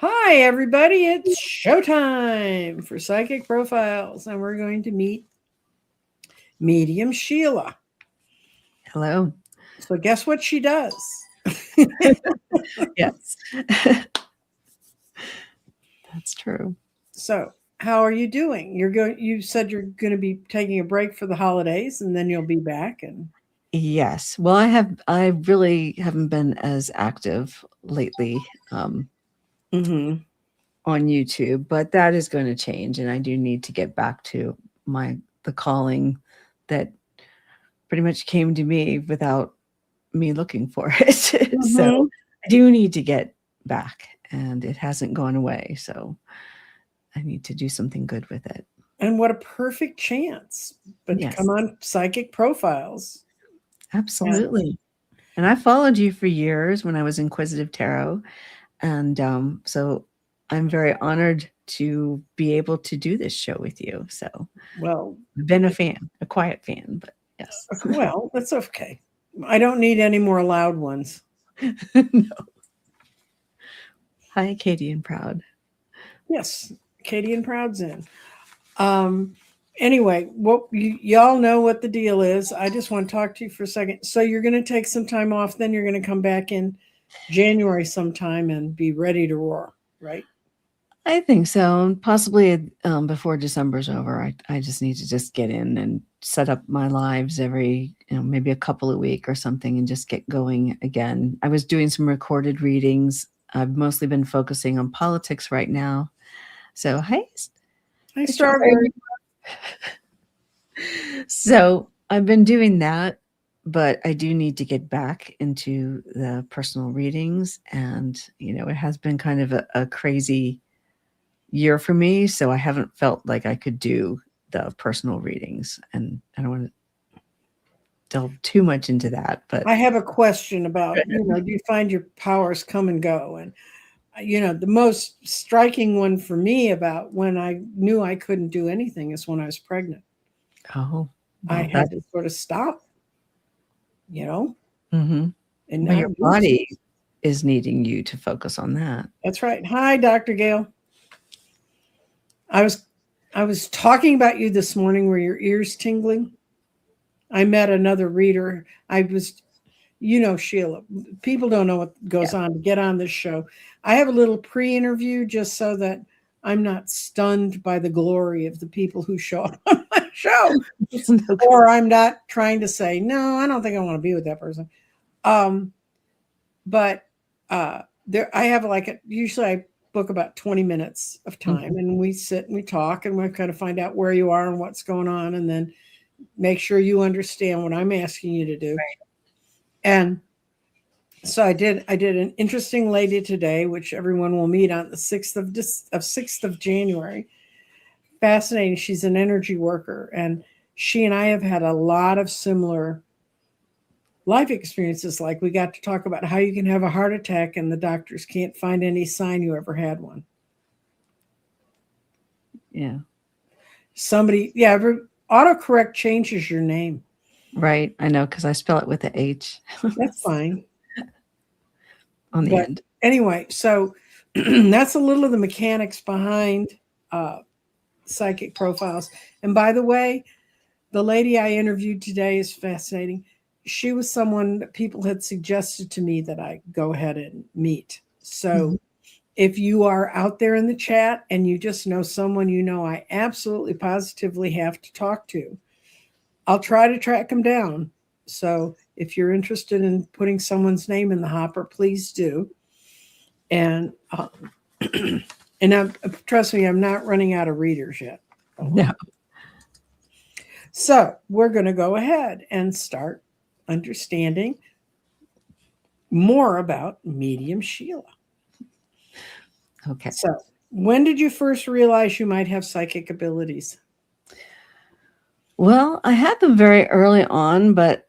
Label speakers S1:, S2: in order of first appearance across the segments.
S1: Hi, everybody. It's showtime for Psychic Profiles, and we're going to meet Medium Sheilah.
S2: Hello.
S1: So, guess what she does?
S2: Yes. That's true.
S1: So, how are you doing? You said you're going to be taking a break for the holidays, and then you'll be back. And
S2: Yes. Well, I really haven't been as active lately
S1: Mhm.
S2: on YouTube, but that is going to change. And I do need to get back to the calling that pretty much came to me without me looking for it. So I do need to get back, and it hasn't gone away. So I need to do something good with it.
S1: And what a perfect chance! But to
S2: Yes.
S1: come on Psychic Profiles.
S2: Absolutely. And I followed you for years when I was Inquisitive Tarot. And so I'm very honored to be able to do this show with you. So,
S1: Well,
S2: I've been a fan, a quiet fan, but yes.
S1: well, that's okay. I don't need any more loud ones.
S2: No. Hi, Katie and Proud.
S1: Yes, Katie and Proud's in. Anyway, what y'all know what the deal is. I just want to talk to you for a second. So you're going to take some time off, then you're going to come back in January sometime and be ready to roar, right?
S2: I think so. Possibly before December's over. I just need to just get in and set up my lives every, maybe a couple of weeks or something and just get going again. I was doing some recorded readings. I've mostly been focusing on politics right now. So, hey,
S1: Strawberry.
S2: So I've been doing that, but I do need to get back into the personal readings. And, it has been kind of a crazy year for me. So I haven't felt like I could do the personal readings. And I don't want to delve too much into that. But
S1: I have a question about, do you find your powers come and go? And, the most striking one for me about when I knew I couldn't do anything is when I was pregnant.
S2: well,
S1: I had to sort of stop,
S2: mm-hmm.
S1: and
S2: Well, your body is needing you to focus on that.
S1: That's right. Hi, Dr. Gail. I was talking about you this morning. Were your ears tingling? I met another reader. Sheilah, people don't know what goes on to get on this show. I have a little pre-interview just so that I'm not stunned by the glory of the people who show up on my show. Or I'm not trying to say, no, I don't think I want to be with that person. But I have usually I book about 20 minutes of time, and we sit and we talk and we kind of find out where you are and what's going on, and then make sure you understand what I'm asking you to do.
S2: Right.
S1: And so I did an interesting lady today, which everyone will meet on the 6th of January. Fascinating. She's an energy worker, and she and I have had a lot of similar life experiences. Like, we got to talk about how you can have a heart attack and the doctors can't find any sign you ever had one.
S2: Yeah.
S1: Autocorrect changes your name.
S2: Right. I know, because I spell it with the H.
S1: That's fine.
S2: On the end.
S1: Anyway, so that's a little of the mechanics behind Psychic Profiles. And by the way, the lady I interviewed today is fascinating. She was someone that people had suggested to me that I go ahead and meet. So if you are out there in the chat and you just know someone I absolutely positively have to talk to, I'll try to track them down. So if you're interested in putting someone's name in the hopper, please do. And trust me, I'm not running out of readers yet.
S2: No.
S1: So we're going to go ahead and start understanding more about Medium Sheilah.
S2: Okay.
S1: So when did you first realize you might have psychic abilities?
S2: Well, I had them very early on, but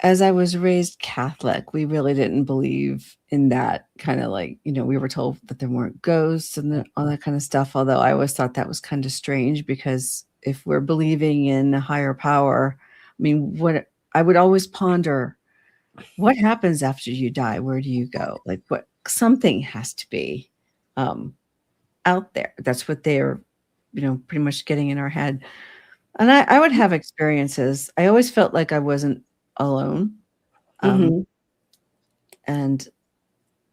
S2: as I was raised Catholic, we really didn't believe in that kind of we were told that there weren't ghosts and all that kind of stuff. Although I always thought that was kind of strange, because if we're believing in a higher power, what I would always ponder, what happens after you die? Where do you go? Something has to be out there. That's what they're, pretty much getting in our head. And I would have experiences. I always felt like I wasn't alone.
S1: Mm-hmm.
S2: And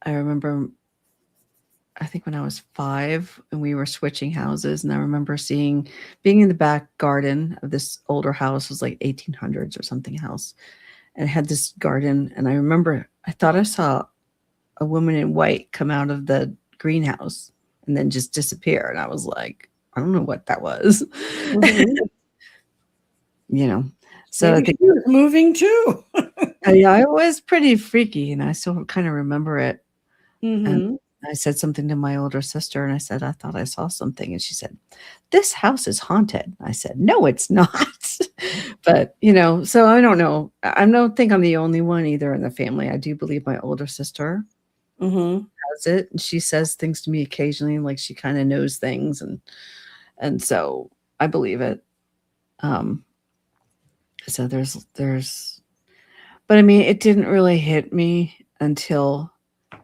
S2: I remember, I think when I was 5 and we were switching houses, and I remember being in the back garden of this older house. It was like 1800s or something house. And it had this garden. And I remember I thought I saw a woman in white come out of the greenhouse and then just disappear. And I was like, I don't know what that was.
S1: Mm-hmm.
S2: So
S1: Maybe
S2: I think
S1: she was moving too.
S2: yeah, it was pretty freaky, and I still kind of remember it. And
S1: Mm-hmm.
S2: I said something to my older sister, and I said, I thought I saw something. And she said, this house is haunted. I said, no, it's not. But, so I don't know. I don't think I'm the only one either in the family. I do believe my older sister
S1: Mm-hmm.
S2: has it. And she says things to me occasionally, like she kind of knows things. And so I believe it. So but I mean, it didn't really hit me until, I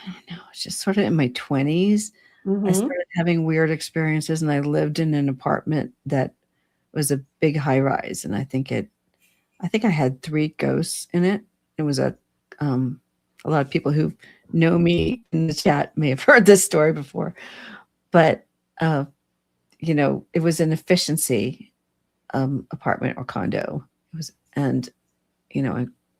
S2: don't know, it's just sort of in my 20s. I
S1: Mm-hmm.
S2: started having weird experiences, and I lived in an apartment that was a big high rise. And I think I had 3 ghosts in it. It was a lot of people who know me in the chat may have heard this story before, but it was an efficiency apartment or condo. It was, and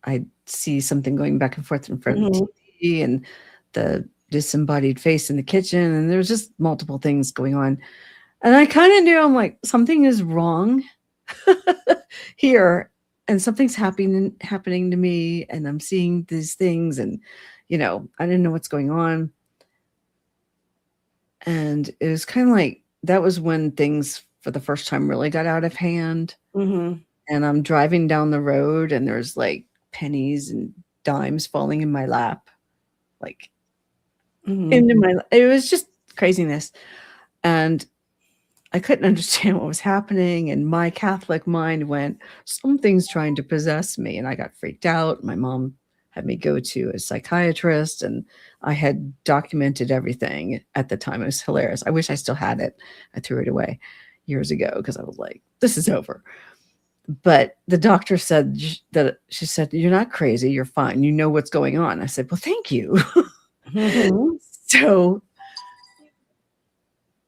S2: I see something going back and forth in front of the TV, and the disembodied face in the kitchen, and there's just multiple things going on. And I kind of knew, I'm like, something is wrong here, and something's happening to me, and I'm seeing these things, and I didn't know what's going on. And it was kind of like, that was when things for the first time really got out of hand.
S1: Mm-hmm.
S2: And I'm driving down the road, and there's like pennies and dimes falling in my lap, like it was just craziness. And I couldn't understand what was happening. And my Catholic mind went, something's trying to possess me. And I got freaked out. My mom had me go to a psychiatrist, and I had documented everything at the time. It was hilarious. I wish I still had it. I threw it away years ago because I was like, this is over. But the doctor said she said, you're not crazy. You're fine. You know what's going on. I said, well, thank you.
S1: Mm-hmm.
S2: So,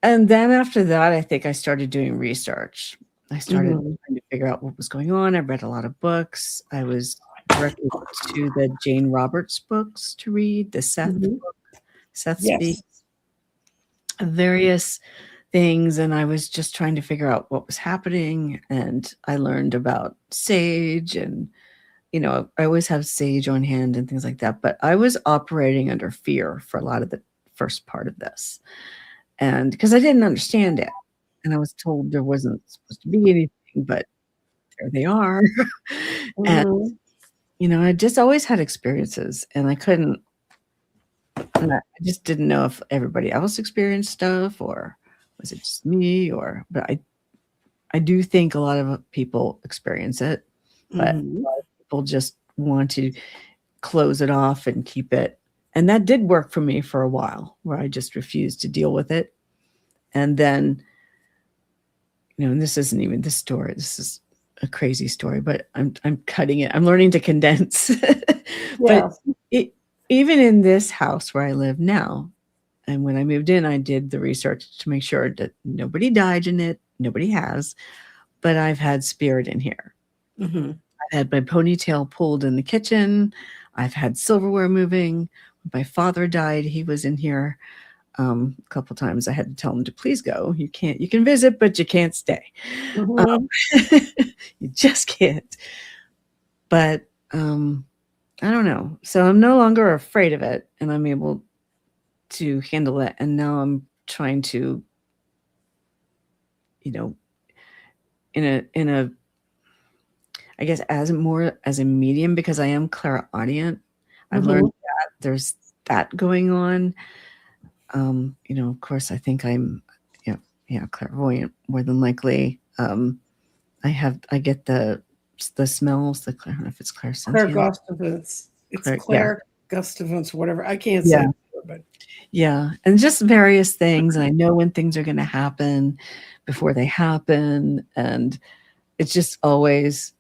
S2: and then after that, I think I started doing research. I started trying to figure out what was going on. I read a lot of books. I was directed to the Jane Roberts books to read, the Seth book, Seth Speaks, various things. And I was just trying to figure out what was happening. And I learned about sage, and, I always have sage on hand and things like that. But I was operating under fear for a lot of the first part of this. And because I didn't understand it, and I was told there wasn't supposed to be anything, but there they are. And, I just always had experiences, and I just didn't know if everybody else experienced stuff, or was it just me, but I do think a lot of people experience it, but a lot of people just want to close it off and keep it. And that did work for me for a while, where I just refused to deal with it. And then, and this isn't even this story. This is a crazy story, but I'm cutting it. I'm learning to condense. But even in this house where I live now, and when I moved in, I did the research to make sure that nobody died in it. Nobody has, but I've had spirit in here. I've had my ponytail pulled in the kitchen. I've had silverware moving. When my father died, he was in here. A couple times I had to tell him to please go. You can visit, but you can't stay. You just can't. But I don't know. So I'm no longer afraid of it, and I'm able to handle it. And now I'm trying to, in a I guess as a medium, because I am clairaudient. I've learned that there's that going on. Of course, I think I'm, clairvoyant more than likely. I get the smells. I don't know if it's clairsentient.
S1: Clairgustance. It's Claire Gustavance, whatever. I can't say. but
S2: Yeah. And just various things. And I know when things are going to happen before they happen. And it's just always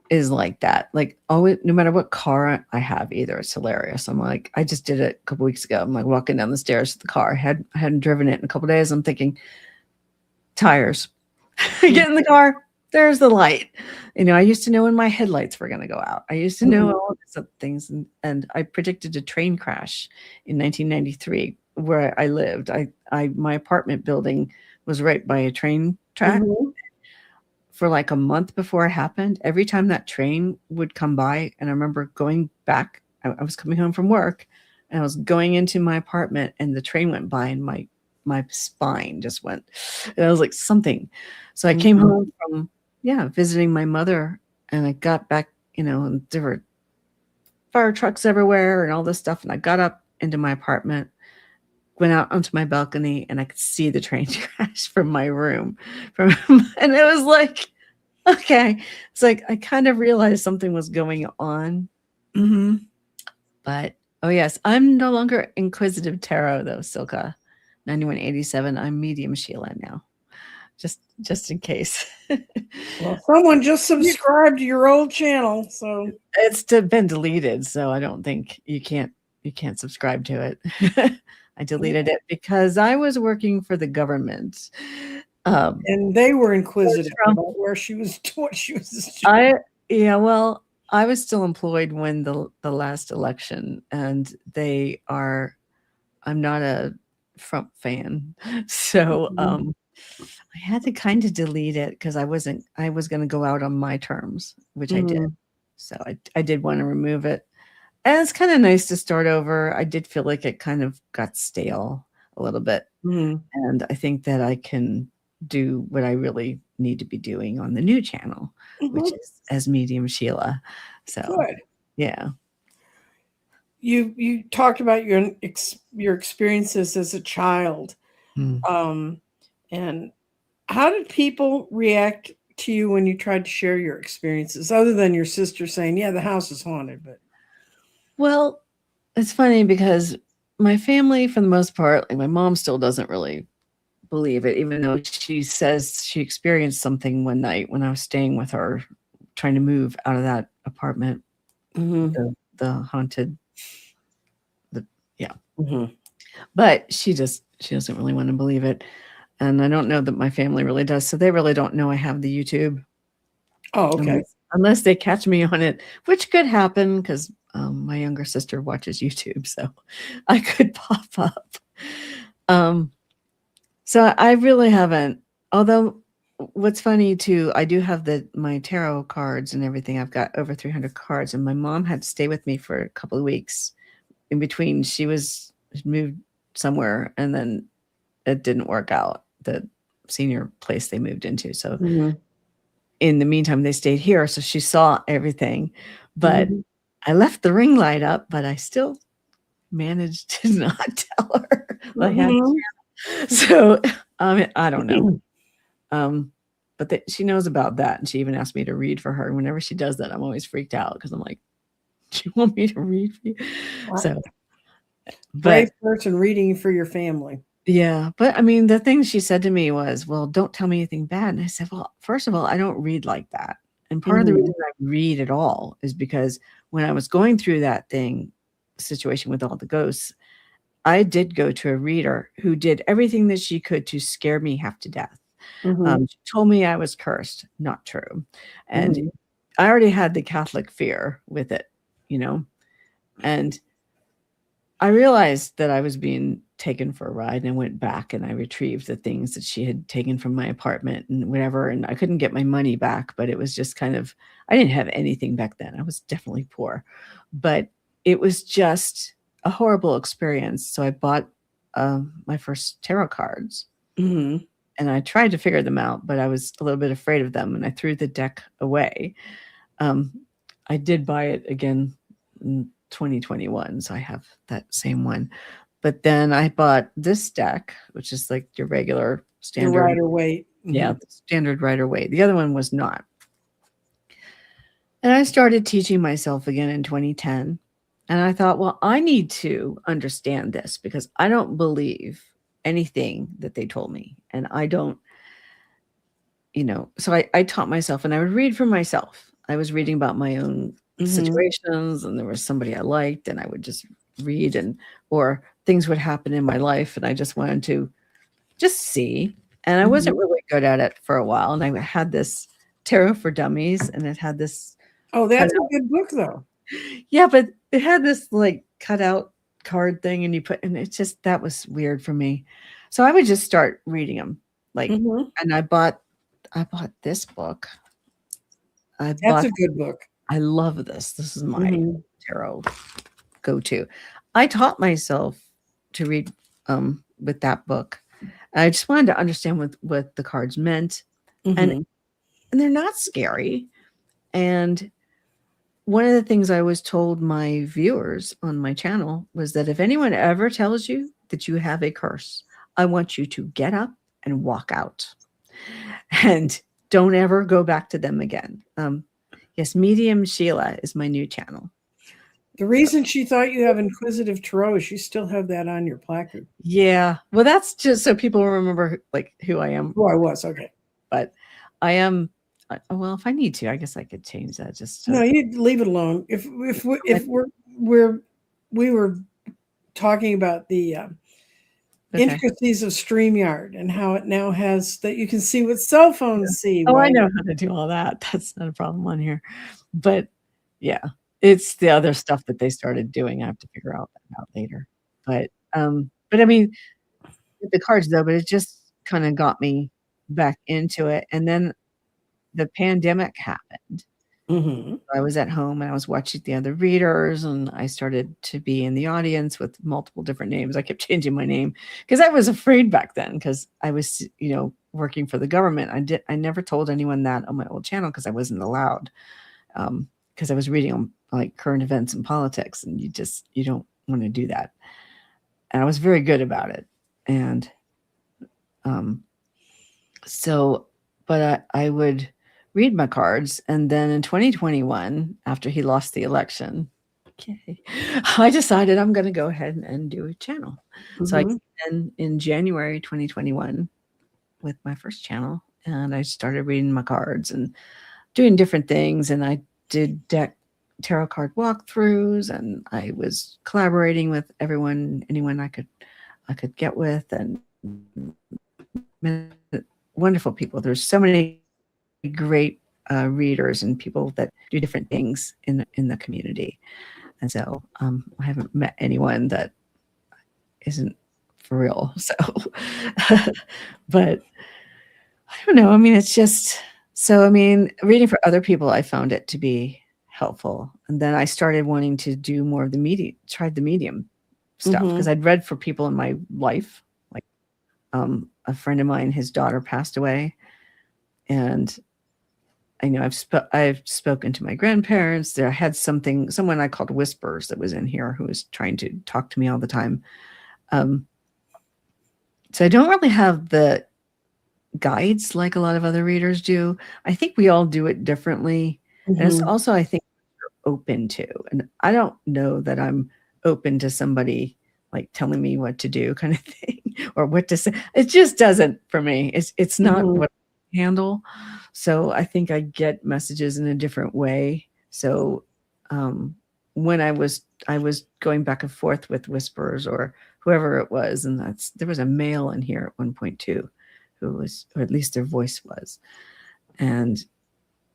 S2: is like that. Like, always, no matter what car I have, either it's hilarious. I'm like, I just did it a couple weeks ago. I'm like walking down the stairs to the car. I hadn't driven it in a couple days. I'm thinking, tires. I get in the car. There's the light. I used to know when my headlights were going to go out. I used to know all these other things, and I predicted a train crash in 1993 where I lived. My apartment building was right by a train track.
S1: Mhm.
S2: For like a month before it happened, every time that train would come by, and I remember going back, I was coming home from work, and I was going into my apartment, and the train went by, and my spine just went, and I was like, something. So I came home from visiting my mother, and I got back, and there were fire trucks everywhere and all this stuff, and I got up into my apartment, went out onto my balcony, and I could see the train crash from my room. And it was like, okay. It's like I kind of realized something was going on.
S1: Mhm.
S2: But oh yes, I'm no longer Inquisitive Tarot though, Silka 9187. I'm Medium Sheilah now. Just in case.
S1: Well, someone just subscribed to your old channel, so
S2: It's been deleted, so I don't think you can't subscribe to it. I deleted it because I was working for the government.
S1: and they were inquisitive
S2: Trump.
S1: about where she was, what she was doing.
S2: Well, I was still employed when the last election, and I'm not a Trump fan. So I had to kind of delete it because I was going to go out on my terms, which I did. So I did want to remove it. And it's kind of nice to start over. I did feel like it kind of got stale a little bit. And I think that I can do what I really need to be doing on the new channel, which is as Medium Sheilah. So
S1: good.
S2: Yeah.
S1: You talked about your experiences as a child, and how did people react to you when you tried to share your experiences, other than your sister saying, "Yeah, the house is haunted"? But
S2: well, it's funny because my family, for the most part, like my mom still doesn't really believe it, even though she says she experienced something one night when I was staying with her, trying to move out of that apartment, the haunted, yeah. But she doesn't really want to believe it, and I don't know that my family really does. So they really don't know I have the YouTube.
S1: Oh, okay.
S2: Unless they catch me on it, which could happen because my younger sister watches YouTube, so I could pop up. So I really haven't. Although, what's funny too, I do have my tarot cards and everything. I've got over 300 cards, and my mom had to stay with me for a couple of weeks in between. She moved somewhere, and then it didn't work out, the senior place they moved into. So in the meantime, they stayed here. So she saw everything, but I left the ring light up, but I still managed to not tell her I had. So I don't know. But she knows about that, and she even asked me to read for her. And whenever she does that, I'm always freaked out because I'm like, "Do you want me to read for you?" So,
S1: brave person reading for your family.
S2: Yeah, but I mean, the thing she said to me was, "Well, don't tell me anything bad." And I said, "Well, first of all, I don't read like that. And part of the reason I read at all is because when I was going through that situation with all the ghosts, I did go to a reader who did everything that she could to scare me half to death. She told me I was cursed. Not true. And I already had the Catholic fear with it, and I realized that I was being taken for a ride, and I went back and I retrieved the things that she had taken from my apartment and whatever. And I couldn't get my money back, but it was just kind of, I didn't have anything back then. I was definitely poor, but it was just a horrible experience. So I bought my first tarot cards and I tried to figure them out, but I was a little bit afraid of them, and I threw the deck away. I did buy it again in 2021, so I have that same one. But then I bought this deck, which is like your regular standard
S1: Rider-Waite.
S2: Yeah, the standard Rider-Waite. The other one was not. And I started teaching myself again in 2010. And I thought, well, I need to understand this because I don't believe anything that they told me. And I don't, so I taught myself and I would read for myself. I was reading about my own situations, and there was somebody I liked, and I would just read, or things would happen in my life, and I just wanted to just see. And I wasn't really good at it for a while. And I had this Tarot for Dummies, and it had this.
S1: Oh, that's a good book, though.
S2: Yeah, but it had this like cutout card thing, and that was weird for me. So I would just start reading them, and I bought this book.
S1: That's a good book.
S2: I love this. This is my tarot go-to. I taught myself to read with that book. I just wanted to understand what the cards meant, and they're not scary. And one of the things I always told my viewers on my channel was that if anyone ever tells you that you have a curse, I want you to get up and walk out, and don't ever go back to them again. Yes, Medium Sheilah is my new channel.
S1: The reason she thought you have inquisitive tarot is you still have that on your placard.
S2: Yeah. Well, that's just so people remember like who I am.
S1: Who I was. Okay.
S2: But I am, well, if I need to, I guess I could change that.
S1: No, you leave it alone. If we were talking about the intricacies of StreamYard and how it now has that you can see what cell phones see.
S2: Oh, I know how to do all that. That's not a problem on here. But yeah, it's the other stuff that they started doing. I have to figure out later. But I mean, with the cards though, but it just kind of got me back into it. And then the pandemic happened. I was at home and I was watching the other readers, and I started to be in the audience with multiple different names. I kept changing my name because I was afraid back then, because I was, working for the government. I never told anyone that on my old channel because I wasn't allowed, because I was reading on like current events and politics, and you don't want to do that. And I was very good about it. And but I would read my cards. And then in 2021, after he lost the election, I decided I'm going to go ahead and do a channel. So I came in January 2021 with my first channel, and I started reading my cards and doing different things. And I did tarot card walkthroughs, and I was collaborating with anyone I could get with, and wonderful people. There's so many great readers and people that do different things in the community. And so I haven't met anyone that isn't for real. So, but I don't know. I mean, it's just, reading for other people, I found it to be helpful. And then I started wanting to do more of tried the medium stuff, because I'd read for people in my life. Like a friend of mine, his daughter passed away, and I know I've spoken to my grandparents. There I had someone I called Whispers that was in here who was trying to talk to me all the time. So I don't really have the guides like a lot of other readers do. I think we all do it differently. And it's also, I think, we're open to. And I don't know that I'm open to somebody like telling me what to do kind of thing, or what to say. It just doesn't for me. It's not what I handle. So I think I get messages in a different way. So when I was going back and forth with Whispers or whoever it was, and there was a male in here at one point too, who was, or at least their voice was, and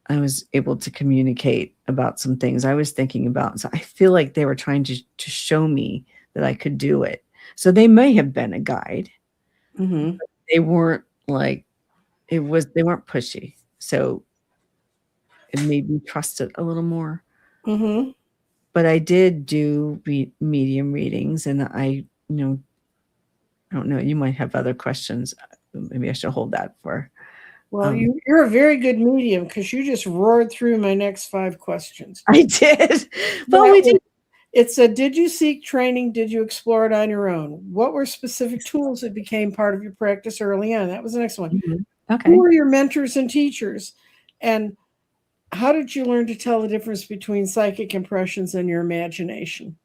S2: I was able to communicate about some things I was thinking about. So I feel like they were trying to show me that I could do it. So they may have been a guide. But they weren't like, they weren't pushy. So it made me trust it a little more. But I did do medium readings, and I don't know, you might have other questions. Maybe I should hold that for.
S1: Well, you're a very good medium, because you just roared through my next 5 questions.
S2: I did. Well, we did.
S1: It said, did you seek training? Did you explore it on your own? What were specific tools that became part of your practice early on? That was the next one.
S2: Okay.
S1: Who were your mentors and teachers? And how did you learn to tell the difference between psychic impressions and your imagination?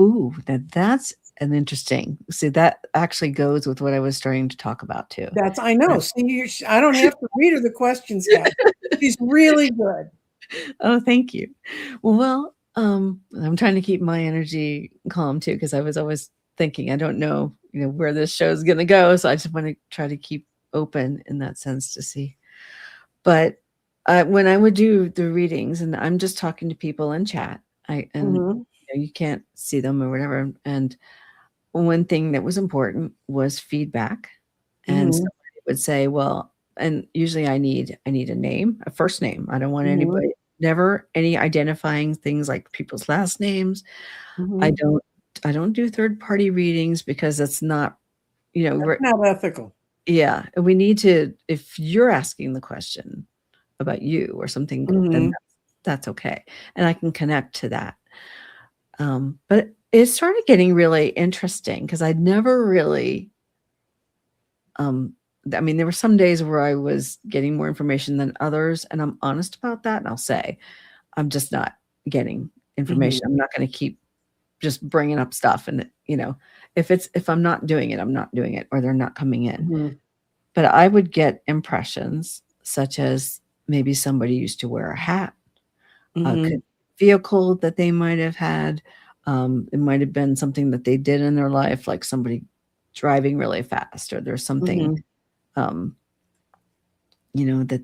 S2: Ooh, that's an interesting. See, that actually goes with what I was starting to talk about too.
S1: I know. See, I don't have to read her the questions, guys. She's really good.
S2: Oh, thank you. Well, I'm trying to keep my energy calm too, because I was always thinking, I don't know, where this show is going to go. So I just want to try to keep open in that sense to see. But when I would do the readings, and I'm just talking to people in chat, you can't see them or whatever. And one thing that was important was feedback. And somebody would say, well, and usually I need a name, a first name. I don't want anybody, never any identifying things like people's last names. I don't do third party readings because that's not,
S1: That's not ethical.
S2: Yeah. And we need to, if you're asking the question about you or something, then that's okay. And I can connect to that. But it started getting really interesting because I'd never really, there were some days where I was getting more information than others, and I'm honest about that. And I'll say, I'm just not getting information. I'm not going to keep just bringing up stuff. And, if I'm not doing it, I'm not doing it, or they're not coming in. But I would get impressions such as maybe somebody used to wear a hat, a vehicle that they might have had. It might have been something that they did in their life, like somebody driving really fast, or there's something, that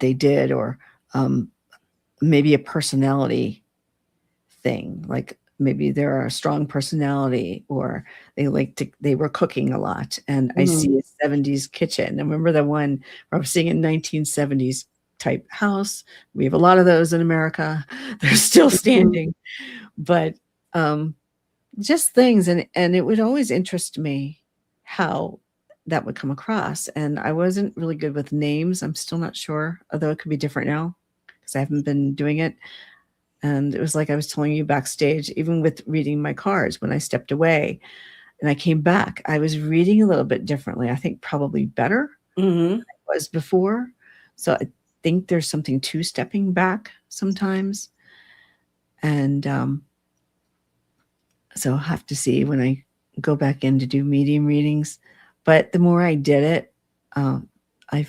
S2: they did, or maybe a personality thing, like maybe they're a strong personality, or they were cooking a lot. And I see a 70s kitchen. I remember the one where I was seeing a 1970s type house. We have a lot of those in America. They're still standing, but just things. And it would always interest me how that would come across. And I wasn't really good with names. I'm still not sure, although it could be different now because I haven't been doing it. And it was like I was telling you backstage, even with reading my cards, when I stepped away and I came back, I was reading a little bit differently. I think probably better than I was before. So I think there's something to stepping back sometimes. And so I'll have to see when I go back in to do medium readings. But the more I did it, I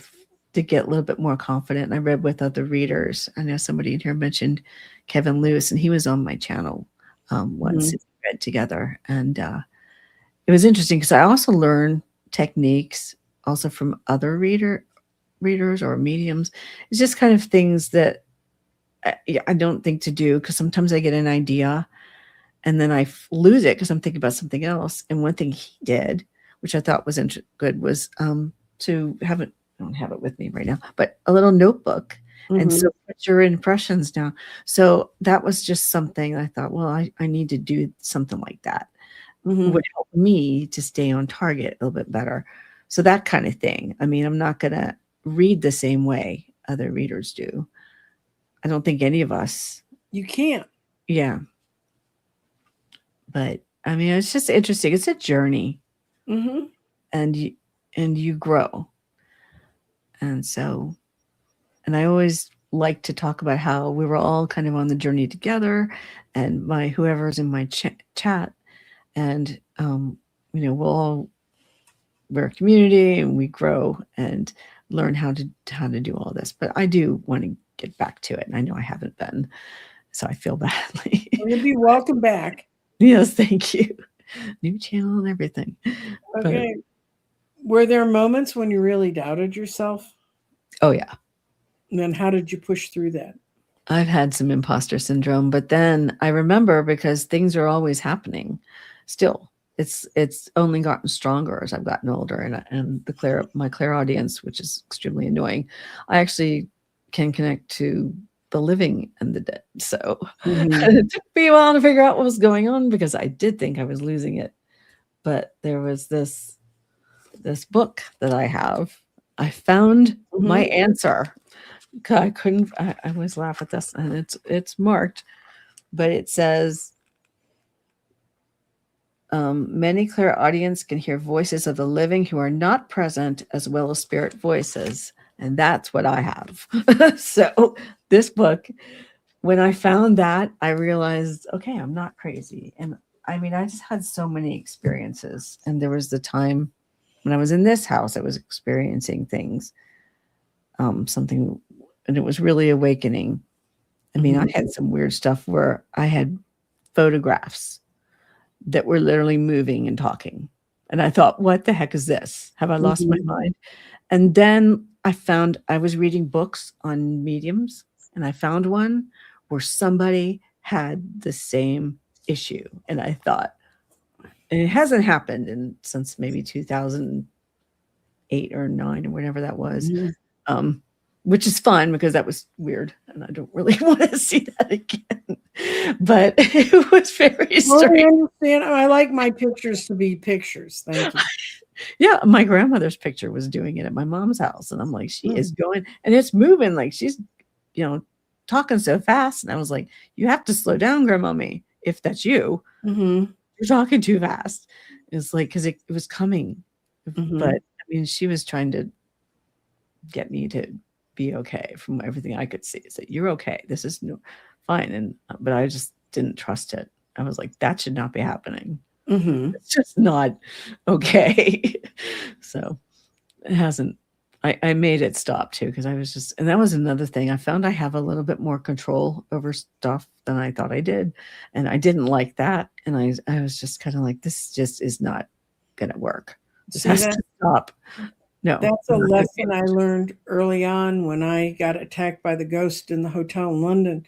S2: did get a little bit more confident. And I read with other readers. I know somebody in here mentioned Kevin Lewis, and he was on my channel once. We read together. And it was interesting because I also learned techniques also from other readers or mediums. It's just kind of things that I don't think to do, because sometimes I get an idea and then I lose it because I'm thinking about something else. And one thing he did, which I thought was good, was to have it. I don't have it with me right now, but a little notebook. And so put your impressions down. So that was just something I thought, well, I need to do something like that. Would help me to stay on target a little bit better. So that kind of thing. I'm not going to read the same way other readers do. I don't think any of us.
S1: You can't.
S2: Yeah. But it's just interesting. It's a journey. And you grow. And so, and I always like to talk about how we were all kind of on the journey together, and whoever's in my chat, and we're a community, and we grow and learn how to do all this. But I do want to get back to it, and I know I haven't been, so I feel badly.
S1: You'll be welcome back.
S2: Yes, thank you. New channel and everything.
S1: Okay. Were there moments when you really doubted yourself?
S2: Oh, yeah.
S1: And then how did you push through that?
S2: I've had some imposter syndrome, but then I remember, because things are always happening still. It's only gotten stronger as I've gotten older, and my clairaudience, which is extremely annoying. I actually can connect to the living and the dead. So it took me a while to figure out what was going on, because I did think I was losing it. But there was this book that I have. I found my answer. I always laugh at this, and it's marked, but it says, many clairaudience can hear voices of the living who are not present, as well as spirit voices. And that's what I have. So this book, when I found that, I realized, okay, I'm not crazy. And I mean, I just had so many experiences. And there was the time when I was in this house, I was experiencing things, something, and it was really awakening. I mean, I had some weird stuff where I had photographs that were literally moving and talking. And I thought, what the heck is this? Have I lost my mind? And then I was reading books on mediums, and I found one where somebody had the same issue. And I thought, and it hasn't happened since maybe 2008 or 9 or whatever that was. Which is fun because that was weird and I don't really want to see that again. But it was very strange.
S1: I understand. I like my pictures to be pictures. Thank you.
S2: Yeah, my grandmother's picture was doing it at my mom's house. And I'm like, she is going and it's moving like she's, talking so fast. And I was like, you have to slow down, grandmommy, if that's you. You're talking too fast. It's like, because it was coming. But I mean, she was trying to get me to be okay from everything I could see. Say, you're okay. This is fine. But I just didn't trust it. I was like, that should not be happening. It's just not okay. So it hasn't. I made it stop too because I was just, and that was another thing. I found I have a little bit more control over stuff than I thought I did, and I didn't like that. And I was just kind of like, this just is not gonna work. This has to stop. No,
S1: that's a lesson I learned early on when I got attacked by the ghost in the hotel in London.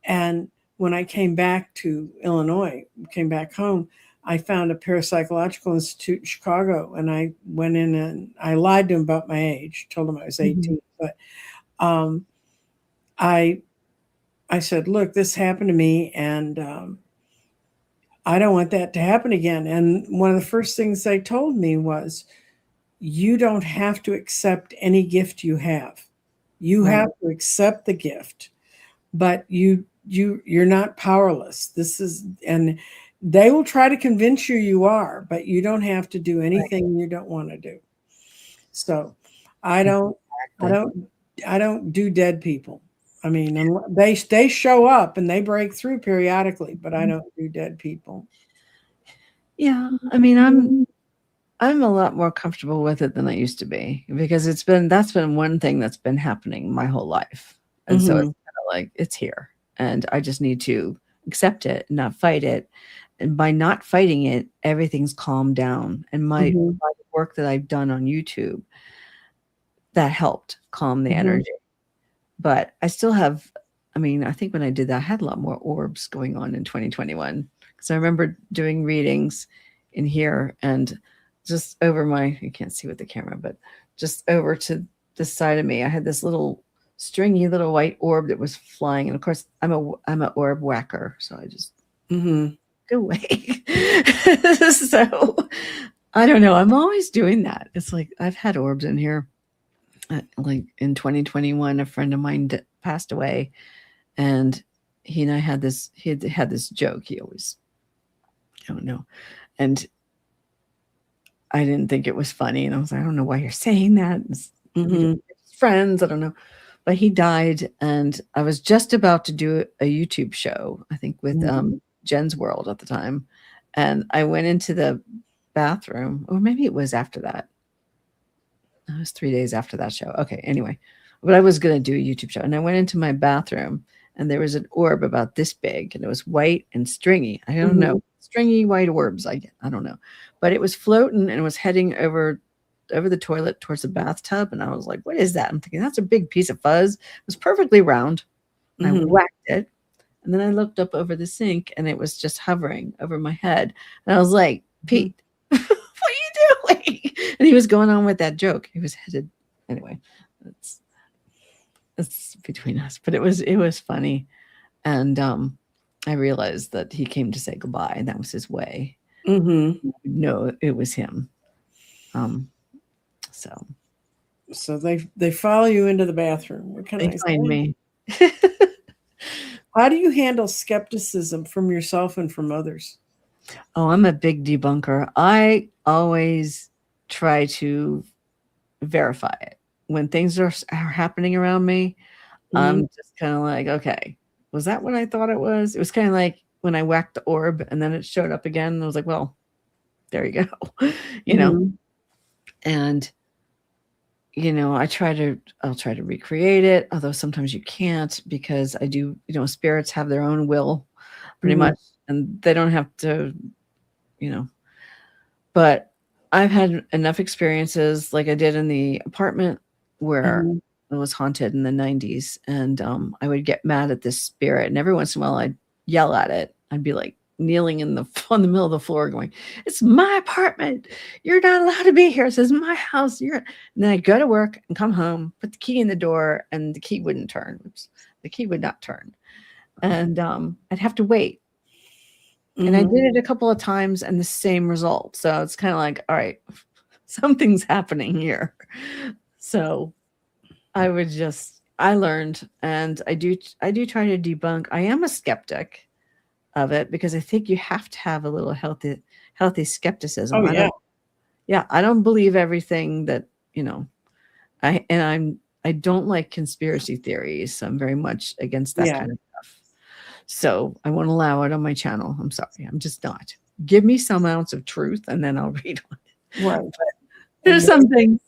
S1: And when I came back to Illinois, came back home, I found a parapsychological institute in Chicago. And I went in and I lied to him about my age, told him I was 18. But I said, look, this happened to me. And I don't want that to happen again. And one of the first things they told me was, you don't have to accept any gift you have. You have to accept the gift, but you're not powerless. And they will try to convince you are, but you don't have to do anything you don't want to do. So I don't do dead people. I mean, they show up and they break through periodically, but I don't do dead people.
S2: Yeah. I mean, I'm a lot more comfortable with it than I used to be because that's been one thing that's been happening my whole life. And so it's kind of like, it's here and I just need to accept it and not fight it. And by not fighting it, everything's calmed down. And my work that I've done on YouTube, that helped calm the energy. But I still have, I mean, I think when I did that, I had a lot more orbs going on in 2021 because I remember doing readings in here and just over you can't see with the camera, but just over to the side of me, I had this little stringy little white orb that was flying. And of course, I'm an orb whacker. So I just go away. So I don't know. I'm always doing that. It's like I've had orbs in here. Like in 2021, a friend of mine passed away and he and I had this joke. He always, I don't know. And I didn't think it was funny. And I was like, I don't know why you're saying that. Friends, I don't know. But he died. And I was just about to do a YouTube show, I think with Jen's World at the time. And I went into the bathroom, or maybe it was after that. It was 3 days after that show. Okay, anyway. But I was going to do a YouTube show. And I went into my bathroom and there was an orb about this big. And it was white and stringy. I don't know. Stringy white orbs, I don't know. But it was floating and it was heading over the toilet towards the bathtub. And I was like, what is that? I'm thinking, that's a big piece of fuzz. It was perfectly round. And I whacked it. And then I looked up over the sink and it was just hovering over my head. And I was like, Pete, what are you doing? And he was going on with that joke. He was headed. Anyway, it's between us. But it was funny. And I realized that he came to say goodbye and that was his way. No, it was him. So
S1: they follow you into the bathroom. What can I
S2: find me?
S1: How do you handle skepticism from yourself and from others?
S2: Oh, I'm a big debunker. I always try to verify it. When things are happening around me, I'm just kind of like, okay, was that what I thought it was? It was kind of like when I whacked the orb and then it showed up again. And I was like, well, there you go. you know,
S1: Mhm.
S2: and I'll try to recreate it, although sometimes you can't because I do, spirits have their own will pretty
S1: Mhm.
S2: much, and they don't have to, you know, but I've had enough experiences like I did in the apartment where
S1: Mhm.
S2: it was haunted in the 90s, and I would get mad at this spirit, and every once in a while I'd yell at it. I'd be like kneeling on the middle of the floor going, "It's my apartment. You're not allowed to be here. This is my house." And then I'd go to work and come home, put the key in the door, and the key wouldn't turn. Oops. The key would not turn. And I'd have to wait. And I
S1: Mhm.
S2: did it a couple of times and the same result. So it's kind of like, all right, something's happening here. So I learned, and I do try to debunk. I am a skeptic of it because I think you have to have a little healthy skepticism.
S1: Oh yeah.
S2: I don't believe everything that, I don't like conspiracy theories. So I'm very much against that
S1: Yeah.
S2: kind of stuff. So I won't allow it on my channel. I'm sorry. I'm just not. Give me some ounce of truth and then I'll read on it.
S1: Right.
S2: There's
S1: And
S2: some things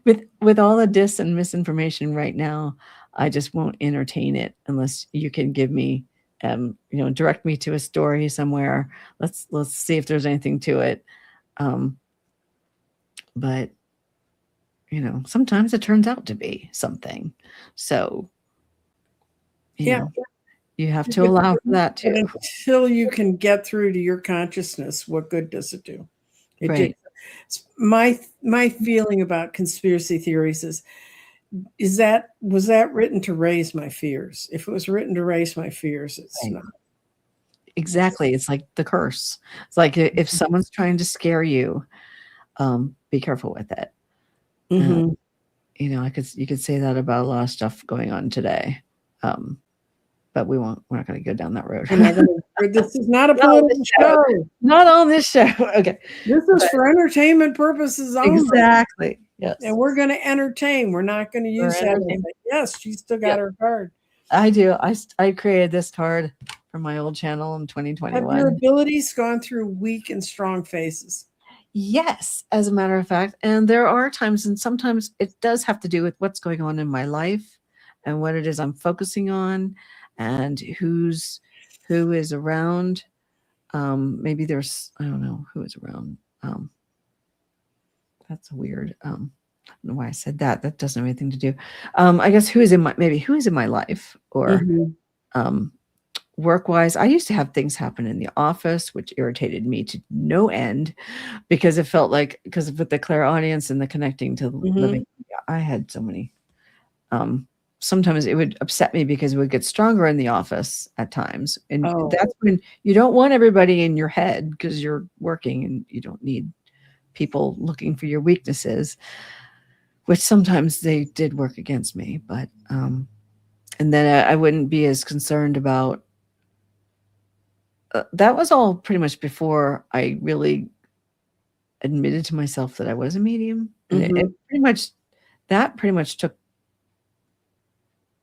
S2: with all the dis and misinformation right now, I just won't entertain it unless you can give me direct me to a story somewhere. Let's see if there's anything to it. Um, but sometimes it turns out to be something. So, you
S1: yeah.
S2: know, you have to
S1: But,
S2: allow for that
S1: but
S2: too.
S1: until you can get through to your consciousness, what good does it do? It just
S2: Right.
S1: my feeling about conspiracy theories is that was that written to raise my fears? If it was written to raise my fears, it's
S2: Right.
S1: not.
S2: Exactly. It's like the curse. It's like if someone's trying to scare you, be careful with it. Uh,
S1: Mm-hmm.
S2: you could say that about a lot of stuff going on today. But we're not going to go down that road.
S1: We're not going to. This is not a
S2: Not on this
S1: political
S2: show.
S1: show.
S2: Not on this show. Okay.
S1: This is
S2: But
S1: for entertainment purposes only,
S2: exactly.
S1: and
S2: Yes.
S1: we're going to entertain. We're not going to
S2: For
S1: use that as
S2: entertainment.
S1: yes, she still got
S2: Yep.
S1: her card.
S2: I do. I created this card for my old channel in
S1: Have your
S2: 2021.
S1: abilities gone through weak and strong phases?
S2: Yes, as a matter of fact. And there are times, and sometimes it does have to do with what's going on in my life and what it is I'm focusing on and who is around. Maybe there's, I don't know who is around. That's weird. I don't know why I said that. That doesn't have anything to do. I guess who is in my life or
S1: Mm-hmm.
S2: um, work wise. I used to have things happen in the office, which irritated me to no end because it felt like because with the clairaudience and the connecting to the
S1: Mm-hmm.
S2: living, I had so many. Um, Sometimes it would upset me because it would get stronger in the office at times, and
S1: Oh,
S2: that's when you don't want everybody in your head because you're working and you don't need people looking for your weaknesses, which sometimes they did work against me. But and then I wouldn't be as concerned about. That was all pretty much before I really admitted to myself that I was a medium, and
S1: mm-hmm.
S2: that pretty much took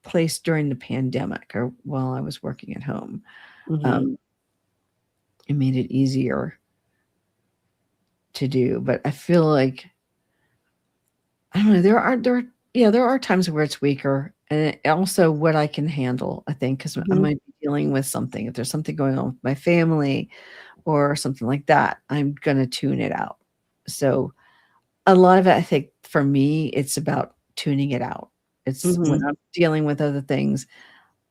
S2: place during the pandemic or while I was working at home.
S1: Mm-hmm.
S2: Um, it made it easier to do, but I feel like I don't know. There are times where it's weaker, and also what I can handle. I think because I
S1: Mm-hmm.
S2: might be dealing with something. If there's something going on with my family or something like that, I'm gonna tune it out. So a lot of it, I think, for me, it's about tuning it out. It's when
S1: Mm-hmm.
S2: I'm dealing with other things,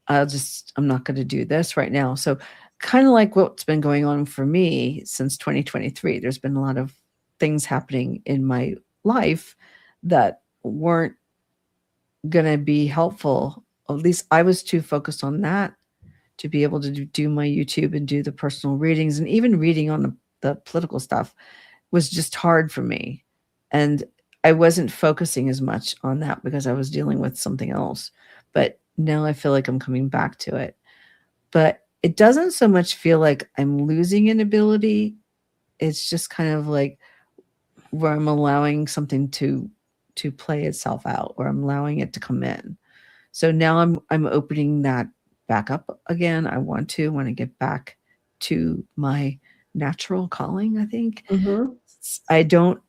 S2: I'm not going to do this right now. So, kind of like what's been going on for me since 2023, there's been a lot of things happening in my life that weren't going to be helpful. At least I was too focused on that to be able to do my YouTube and do the personal readings, and even reading on the political stuff was just hard for me. And I wasn't focusing as much on that because I was dealing with something else. But now I feel like I'm coming back to it. But it doesn't so much feel like I'm losing an ability. It's just kind of like where I'm allowing something to play itself out, or I'm allowing it to come in. So now I'm opening that back up again. I want to get back to my natural calling, I think.
S1: Mm-hmm.
S2: I don't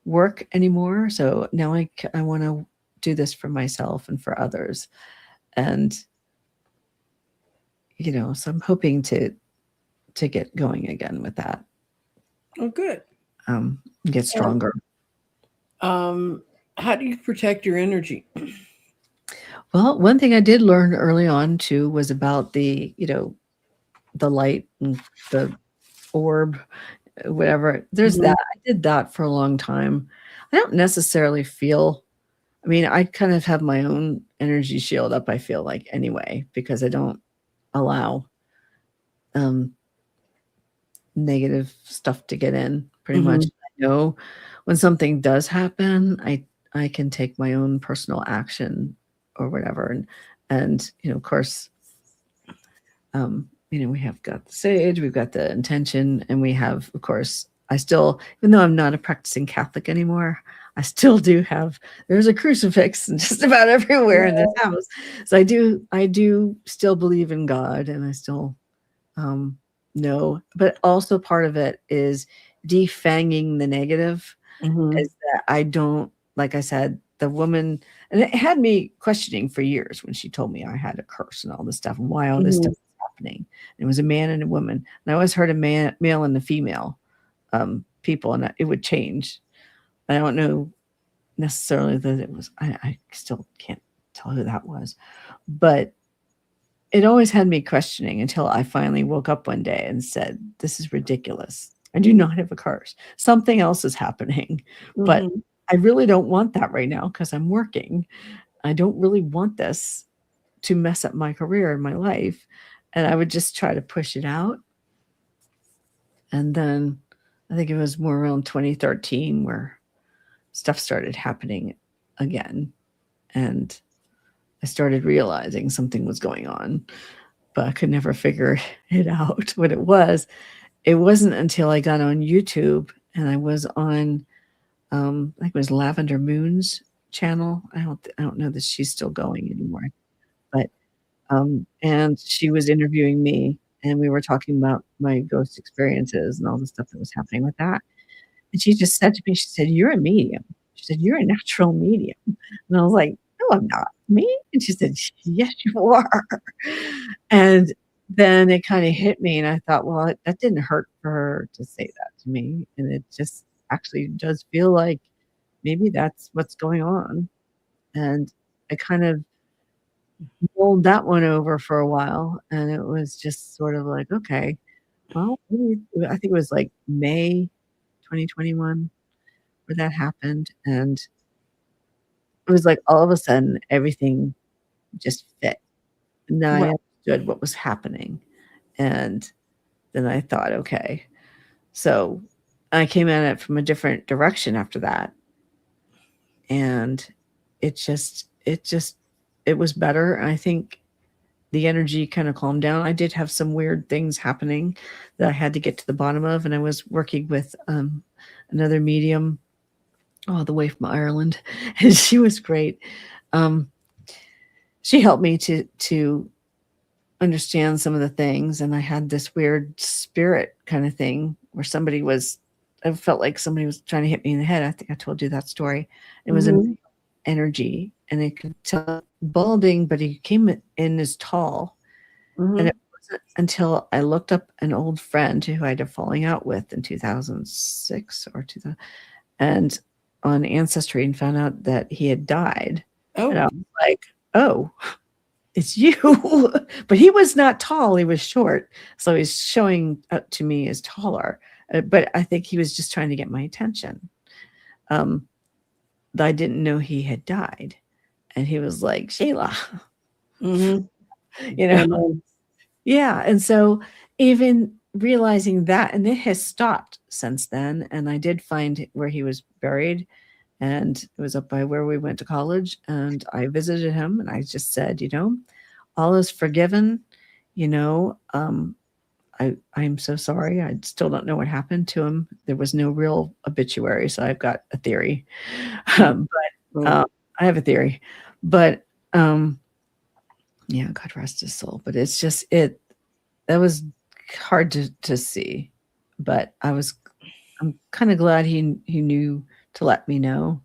S2: work anymore, so now I want to do this for myself and for others. And so I'm hoping to get going again with that.
S1: Oh, good.
S2: Get stronger.
S1: How do you protect your energy?
S2: Well, one thing I did learn early on too was about the light and the orb, whatever. There's
S1: Mm-hmm.
S2: that. I did that for a long time. I don't necessarily feel, I mean, I kind of have my own energy shield up, I feel like, anyway, because I don't allow um, negative stuff to get in pretty much.
S1: Mm-hmm.
S2: I know when something does happen, I can take my own personal action or whatever. And of course, we have got the sage, we've got the intention, and we have, of course, I still, even though I'm not a practicing Catholic anymore, I still do have, there's a crucifix just about everywhere in this house. So I do still believe in God, and I still know, but also part of it is defanging the negative.
S1: Mm-hmm.
S2: Is that I don't, like I said, the woman, and it had me questioning for years when she told me I had a curse and all this stuff and why all this
S1: Mm-hmm.
S2: stuff was happening. And it was a man and a woman. And I always heard a male and a female people, and it would change. I don't know necessarily that it was, I still can't tell who that was, but it always had me questioning until I finally woke up one day and said, this is ridiculous. I do not have a curse. Something else is happening, but
S1: Mm-hmm.
S2: I really don't want that right now because I'm working. I don't really want this to mess up my career and my life. And I would just try to push it out. And then I think it was more around 2013 where stuff started happening again. And I started realizing something was going on, but I could never figure it out what it was. It wasn't until I got on YouTube and I was on, I think it was Lavender Moon's channel. I don't know that she's still going anymore, but and she was interviewing me, and we were talking about my ghost experiences and all the stuff that was happening with that. And she just said to me, she said, "You're a medium." She said, "You're a natural medium." And I was like, "No, I'm not." "Me?" And she said, "Yes, you are." And then it kind of hit me, and I thought, well, that didn't hurt for her to say that to me. And it just actually does feel like maybe that's what's going on. And I kind of rolled that one over for a while, and it was just sort of like, okay, well, maybe, I think it was like May 2021 where that happened. And it was like all of a sudden everything just fit. And then I
S1: Right.
S2: understood what was happening. And then I thought, okay. So I came at it from a different direction after that. And it was better. And I think the energy kind of calmed down. I did have some weird things happening that I had to get to the bottom of. And I was working with another medium all the way from Ireland. And she was great. Um, she helped me to understand some of the things, and I had this weird spirit kind of thing where I felt like somebody was trying to hit me in the head. I think I told you that story. It was an
S1: Mm-hmm.
S2: energy, and I could tell balding, but he came in as tall. And
S1: Mm-hmm.
S2: it wasn't until I looked up an old friend who I had a falling out with in 2006 or 2000, and on Ancestry, and found out that he had died. And I
S1: Oh.
S2: was like, oh, it's you. But he was not tall, he was short. So he's showing up to me as taller. But I think he was just trying to get my attention. Um, I didn't know he had died. And he was like, Sheilah,
S1: Mm-hmm.
S2: you know,
S1: And then,
S2: yeah. And so even realizing that, and it has stopped since then. And I did find where he was buried, and it was up by where we went to college. And I visited him, and I just said, all is forgiven. You know, I'm so sorry. I still don't know what happened to him. There was no real obituary, so I've got a theory. But
S1: mm-hmm.
S2: I have a theory. But Yeah, God rest his soul. But it's just that was hard to see. But I'm kind of glad he knew to let me know.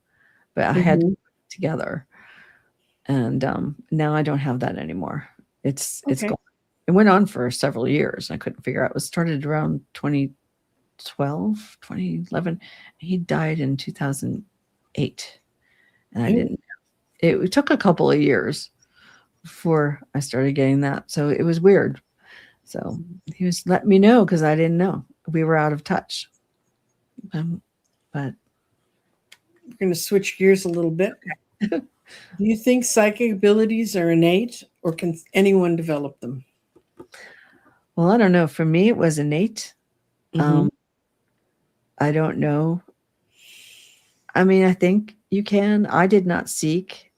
S2: But I had to
S1: Hmm.
S2: put it together. And now I don't have that anymore. It's
S1: Okay.
S2: gone. It went on for several years. I couldn't figure out. It was started around 2012, 2011. He died in 2008, and I
S1: Oh,
S2: didn't. It took a couple of years before I started getting that. So it was weird. So he was letting me know because I didn't know. We were out of touch. But
S1: we're going to switch gears a little bit. Do you think psychic abilities are innate, or can anyone develop them?
S2: well, I don't know. For me, it was innate.
S1: Hmm.
S2: Um, I don't know. I mean, I think you can. I did not seek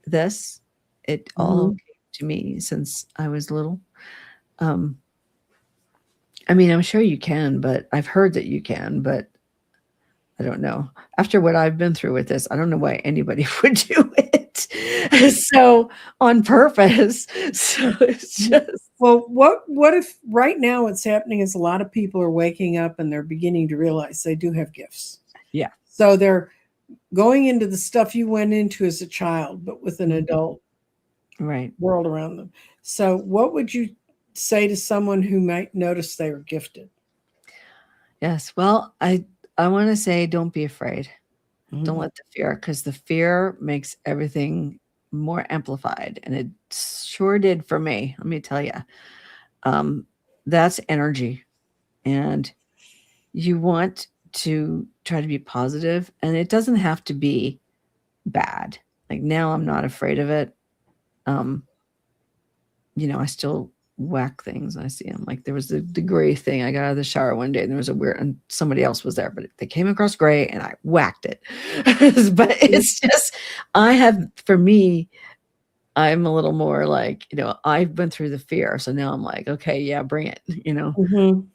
S2: this. It all
S1: Hmm.
S2: came to me since I was little. Um, I mean, I'm sure you can, but I've heard that you can, but I don't know. After what I've been through with this, I don't know why anybody would do it. So on purpose. So it's just
S1: Well, what if right now what's happening is a lot of people are waking up and they're beginning to realize they do have gifts.
S2: yeah.
S1: So they're going into the stuff you went into as a child, but with an
S2: Mhm.
S1: adult
S2: Right.
S1: world around them. So what would you say to someone who might notice they were gifted?
S2: Yes. Well, I want to say don't be afraid. Don't
S1: Mhm.
S2: let the fear, because the fear makes everything more amplified, and it sure did for me. Let me tell you, um, that's energy, and you want to try to be positive, and it doesn't have to be bad. Like now, I'm not afraid of it. Um, I still whack things. I see them. Like there was the gray thing. I got out of the shower one day and there was a weird, and somebody else was there, but they came across gray and I whacked it. But it's just, for me, I'm a little more like, I've been through the fear. So now I'm like, okay, yeah, bring it,
S1: Mhm.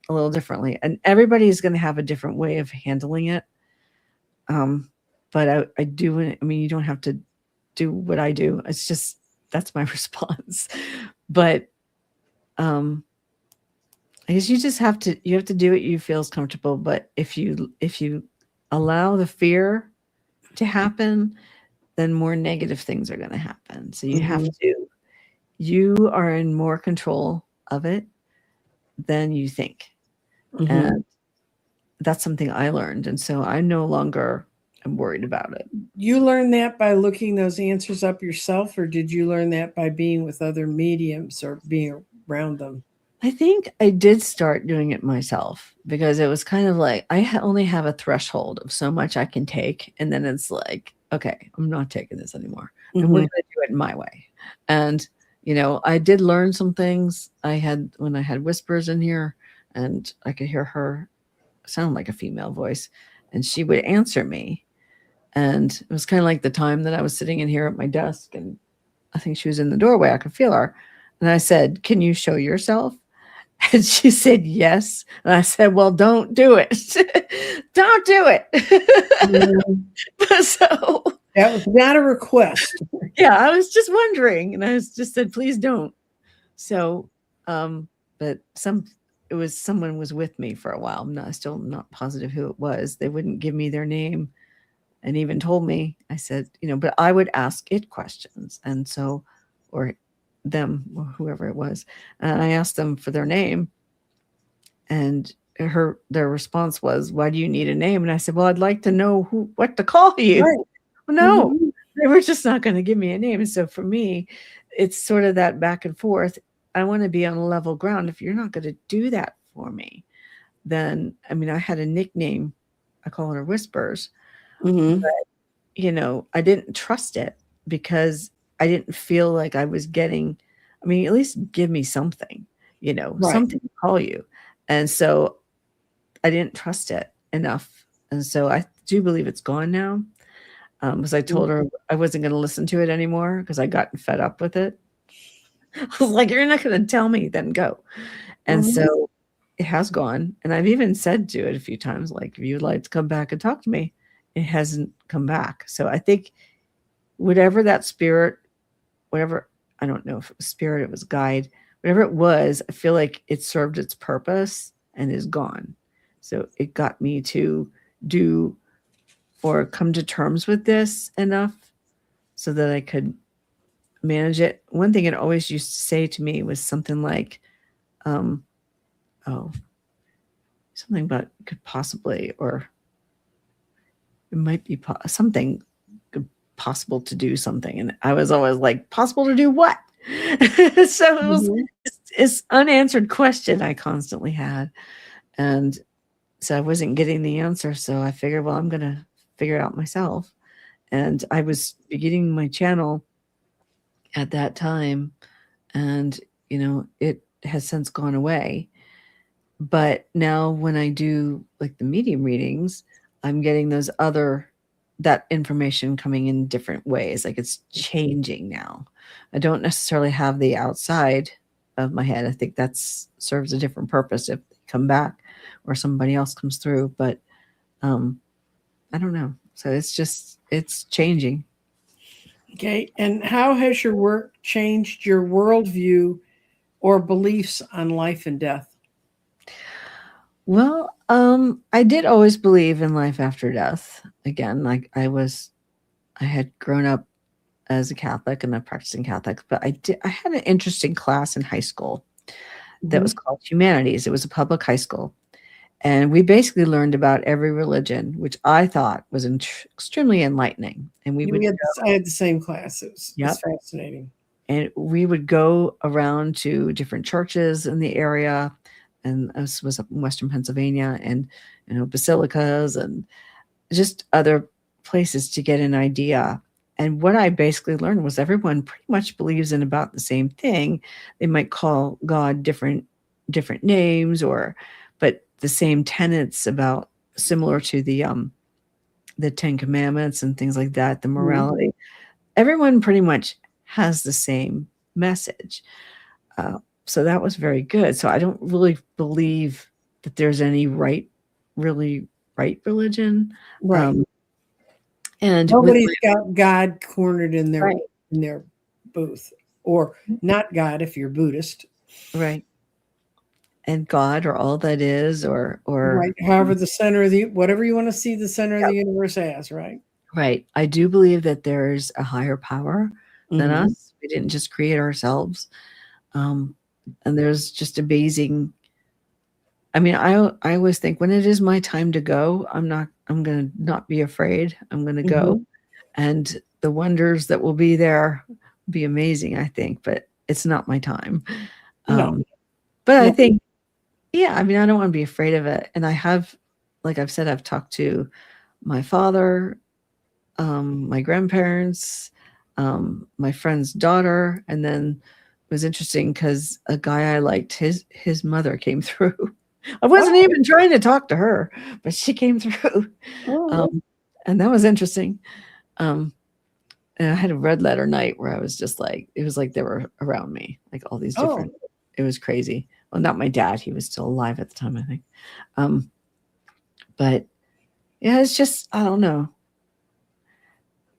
S2: a little differently. And everybody is going to have a different way of handling it. Um, but I do, I mean, you don't have to do what I do. It's just, that's my response. But um I guess you have to do what you feel is comfortable, but if you allow the fear to happen, then more negative things are going to happen. So
S1: Mhm.
S2: you are in more control of it than you think.
S1: Mhm.
S2: And that's something I learned, and so I no longer am worried about it.
S1: You learned that by looking those answers up yourself, or did you learn that by being with other mediums or being around them?
S2: I think I did start doing it myself because it was kind of like only have a threshold of so much I can take. And then it's like, okay, I'm not taking this anymore. And we're
S1: Mhm.
S2: going to do it my way. And, I did learn some things. When I had whispers in here and I could hear her sound like a female voice and she would answer me. And it was kind of like the time that I was sitting in here at my desk and I think she was in the doorway. I could feel her. And I said, "Can you show yourself?" And she said, "Yes." And I said, "Well, don't do it. Don't do it."
S1: Mhm.
S2: So,
S1: That was not a request.
S2: yeah, I was just wondering. And I was just said, "Please don't." So, but someone was with me for a while. Still not positive who it was. They wouldn't give me their name and even told me. I said, but I would ask it questions. And so, or them, or whoever it was. And I asked them for their name. And their response was, "Why do you need a name?" And I said, "Well, I'd like to know what to call you."
S1: Right.
S2: Well, no,
S1: Mhm.
S2: they were just not going to give me a name. And so for me, it's sort of that back and forth. I want to be on level ground. If you're not going to do that for me, then I mean, I had a nickname. I call her Whispers.
S1: Mhm.
S2: I didn't trust it because I didn't feel like I was getting, I mean, at least give me something,
S1: Right.
S2: something to call you. And so I didn't trust it enough. And so I do believe it's gone now. Because I
S1: Mhm.
S2: told her I wasn't going to listen to it anymore because I got fed up with it. I was like, "You're not going to tell me, then go." And
S1: Mhm.
S2: so it has gone. And I've even said to it a few times, like, if you'd like to come back and talk to me, it hasn't come back. So I think whatever that spirit, whatever, I don't know if it was spirit, it was guide, whatever it was, I feel like it served its purpose and is gone. So it got me to do or come to terms with this enough so that I could manage it. One thing it always used to say to me was something like, um, oh, something about could possibly, or it might be something possible to do something. And I was always like, possible to do what? So it was this unanswered question I constantly had. And so I wasn't getting the answer. So I figured, well, I'm going to figure it out myself. And I was beginning my channel at that time. And, it has since gone away. But now when I do like the medium readings, I'm getting that information coming in different ways. Like it's changing now. I don't necessarily have the outside of my head. I think that serves a different purpose if they come back or somebody else comes through. But I don't know. So it's changing.
S1: Okay. And how has your work changed your worldview or beliefs on life and death?
S2: Well, I did always believe in life after death. Again, like I had grown up as a Catholic and a practicing Catholic, but I had an interesting class in high school that was called Humanities. It was a public high school. And we basically learned about every religion, which I thought was extremely enlightening. And
S1: I had the same class. It was fascinating.
S2: And we would go around to different churches in the area. And this was up in Western Pennsylvania, and basilicas and just other places to get an idea. And what I basically learned was everyone pretty much believes in about the same thing. They might call God different names, but the same tenets about similar to the 10 Commandments and things like that, the morality. Everyone pretty much has the same message. So that was very good. So I don't really believe that there's any really right religion.
S1: Right.
S2: And
S1: nobody's got God cornered in their
S2: Right.
S1: in their booth, or not God if you're Buddhist.
S2: Right. And God, or all that is, or
S1: Right. However, the center of whatever you want to see the center of the universe as, right?
S2: Right. I do believe that there's a higher power than us. We didn't just create ourselves. And there's just amazing. I mean, I always think when it is my time to go, I'm going to not be afraid. I'm going to go, and the wonders that will be there will be amazing, I think, but it's not my time. But I think, I mean, I don't want to be afraid of it. And I have, like I've said, I've talked to my father, my grandparents, my friend's daughter, and then it was interesting because a guy I liked, his mother came through. I wasn't even trying to talk to her, but she came through. And that was interesting. And I had a red letter night where I was just like, it was like they were around me, like all these different, it was crazy. Well, not my dad. He was still alive at the time, I think. But yeah, it's just, I don't know.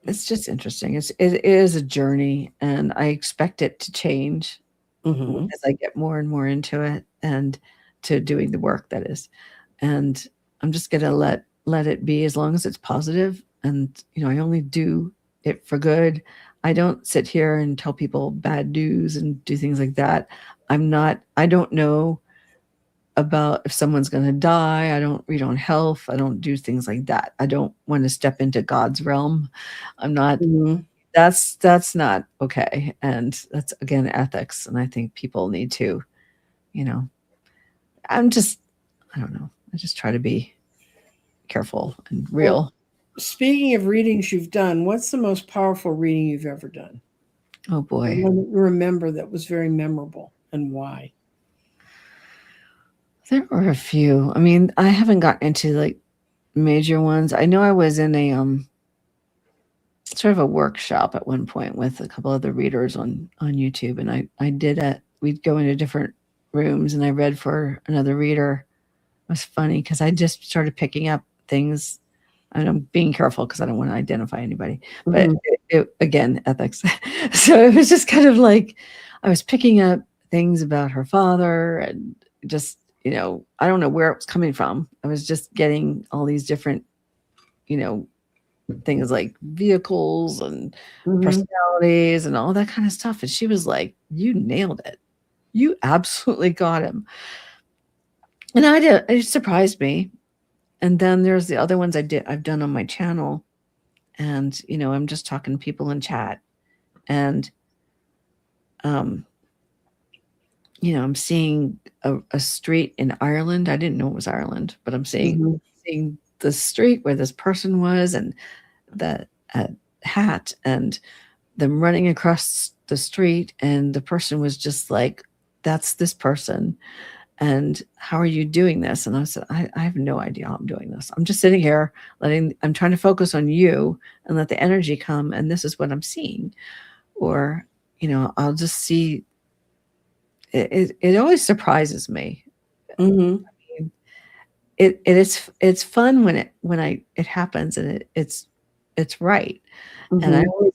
S2: It's just interesting. It is a journey, and I expect it to change as I get more and more into it and to doing the work that is. And I'm just going to let it be, as long as it's positive. And, I only do it for good. I don't sit here and tell people bad news and do things like that. I don't know about if someone's going to die. I don't read on health. I don't do things like that. I don't want to step into God's realm. I'm not, that's not okay. And that's, again, ethics. And I think people need to, I don't know. I just try to be careful and real.
S1: Well, speaking of readings you've done, what's the most powerful reading you've ever done?
S2: Oh boy.
S1: One that you remember that was very memorable, and why?
S2: There were a few. I mean, I haven't gotten into like major ones. I know I was in a sort of a workshop at one point with a couple other readers on YouTube, and I did it. We'd go into different rooms, and I read for another reader. It was funny because I just started picking up things, and I'm being careful because I don't want to identify anybody. But again, ethics. So it was just kind of like I was picking up things about her father and just, I don't know where it was coming from. I was just getting all these different, you know, things like vehicles and
S1: Mm-hmm.
S2: personalities and all that kind of stuff. And she was like, "You nailed it. You absolutely got him." And I did. It surprised me. And then there's the other ones I've done on my channel. And, I'm just talking to people in chat. And, um, I'm seeing a street in Ireland. I didn't know it was Ireland, but I'm
S1: Mm-hmm.
S2: seeing the street where this person was and the hat and them running across the street. And the person was just like, "That's this person. And how are you doing this?" And I said, I have no idea how I'm doing this. I'm just sitting here I'm trying to focus on you and let the energy come. And this is what I'm seeing. Or, I'll just see it always surprises me.
S1: Mm-hmm.
S2: It's fun when it happens and it's right. And
S1: Mm-hmm.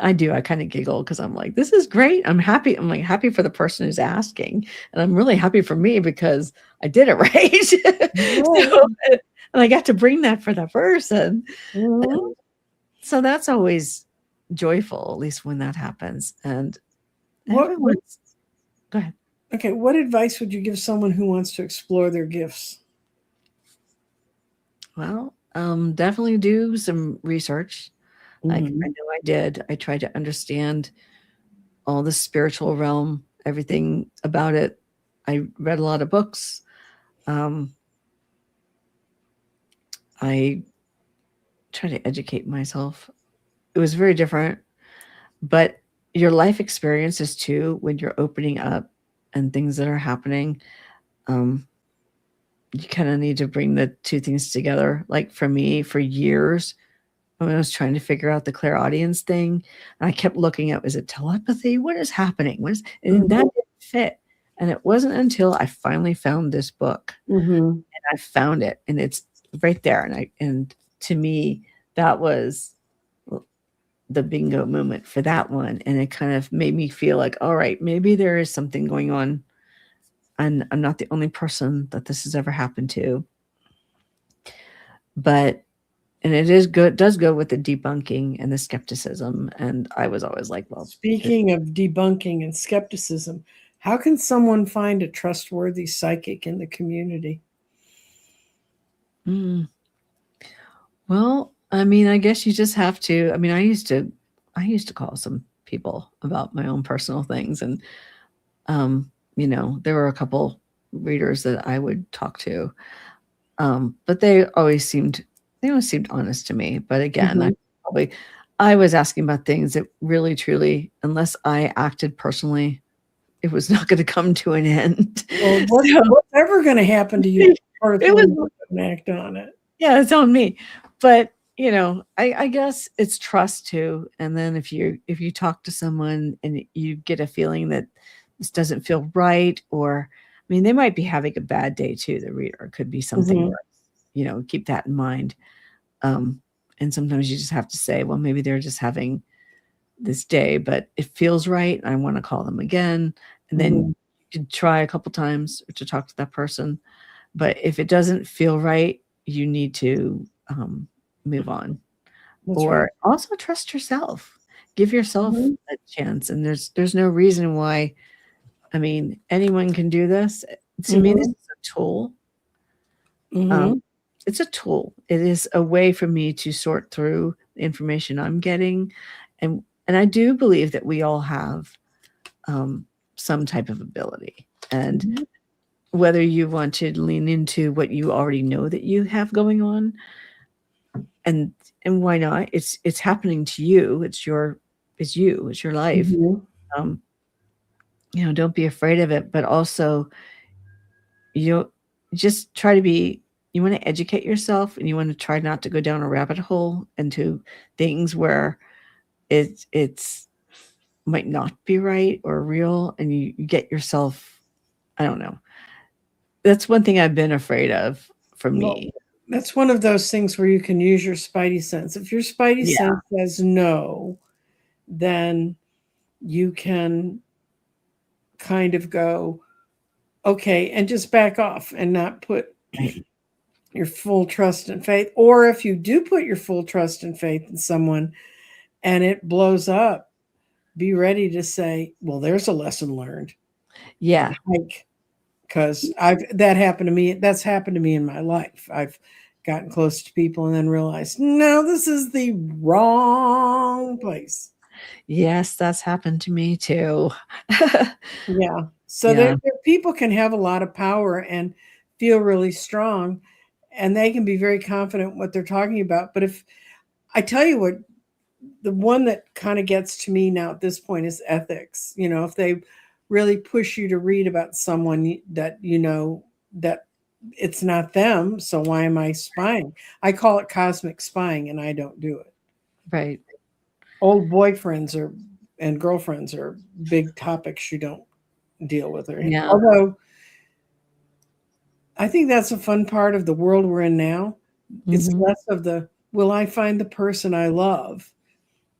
S2: I kind of giggle because I'm like, this is great. I'm happy. I'm like happy for the person who's asking. And I'm really happy for me because I did it right.
S1: Right.
S2: So, and I got to bring that for the person.
S1: Mm-hmm.
S2: And so that's always joyful, at least when that happens. And
S1: What
S2: everyone's, go ahead.
S1: okay, what advice would you give someone who wants to explore their gifts?
S2: Well, definitely do some research. Like I
S1: Mm-hmm.
S2: know I did. I tried to understand all the spiritual realm, everything about it. I read a lot of books. Um, I try to educate myself. It was very different, but your life experiences too, when you're opening up and things that are happening, um, you kind of need to bring the two things together. Like for me, for years, when I was trying to figure out the clairaudience thing, and I kept looking at, is it telepathy? What is happening? And that
S1: Mm-hmm.
S2: didn't fit. And it wasn't until I finally found this book.
S1: Mm-hmm.
S2: I found it and it's right there. And to me, that was the bingo moment for that one. And it kind of made me feel like, all right, maybe there is something going on. And I'm not the only person that this has ever happened to. But and it is good, does go with the debunking and the skepticism. And I was always like, well,
S1: Speaking of debunking and skepticism, how can someone find a trustworthy psychic in the community?
S2: mm, well, I mean, I guess you just have to. I mean, I used to call some people about my own personal things, and there were a couple readers that I would talk to, but they always seemed honest to me. But again,
S1: Mm-hmm.
S2: I was asking about things that really, truly, unless I acted personally, it was not going to come to an end.
S1: Well,
S2: So
S1: what's ever going to happen to you
S2: it
S1: personally?
S2: was
S1: Don't act on it.
S2: Yeah, it's on me. But, I guess it's trust too. And then if you talk to someone and you get a feeling that this doesn't feel right, or I mean, they might be having a bad day too, the reader. It could be something
S1: Mm-hmm.
S2: where, keep that in mind. Um, and sometimes you just have to say, well, maybe they're just having this day, but it feels right. I want to call them again. And then
S1: Mm-hmm.
S2: you can try a couple times to talk to that person. But if it doesn't feel right, you need to move on.
S1: That's right.
S2: Or also trust yourself. Give yourself
S1: Mm-hmm.
S2: a chance. And there's no reason why. I mean, anyone can do this. To me, this
S1: Mm-hmm.
S2: is a tool.
S1: Mm-hmm.
S2: Um, it's a tool. It is a way for me to sort through the information I'm getting, and I do believe that we all have um, some type of ability. And
S1: Mm-hmm.
S2: whether you want to lean into what you already know that you have going on, and why not? It's happening to you. It's your life.
S1: Mm-hmm.
S2: Um, don't be afraid of it, but also you just try to be. You want to educate yourself, and you want to try not to go down a rabbit hole into things where it's might not be right or real, and you get yourself. I don't know. That's one thing I've been afraid of for
S1: Well,
S2: me.
S1: that's one of those things where you can use your spidey sense. If your spidey
S2: Yeah.
S1: sense says no, then you can kind of go, okay, and just back off and not put
S2: Right.
S1: your full trust and faith. Or if you do put your full trust and faith in someone and it blows up, be ready to say, well, there's a lesson learned.
S2: Yeah.
S1: Because I've that happened to me. That's happened to me in my life. I've gotten close to people and then realized, no, this is the wrong place.
S2: Yes, that's happened to me too.
S1: Yeah. So
S2: Yeah.
S1: people can have a lot of power and feel really strong, and they can be very confident what they're talking about. But if I tell you what, the one that kind of gets to me now at this point is ethics. If they really push you to read about someone that that it's not them, so why am I spying? I call it cosmic spying, and I don't do it.
S2: Right.
S1: Old boyfriends and girlfriends are big topics you don't deal with.
S2: Yeah.
S1: Although I think that's a fun part of the world we're in now. It's
S2: Mhm.
S1: less of the will I find the person I love,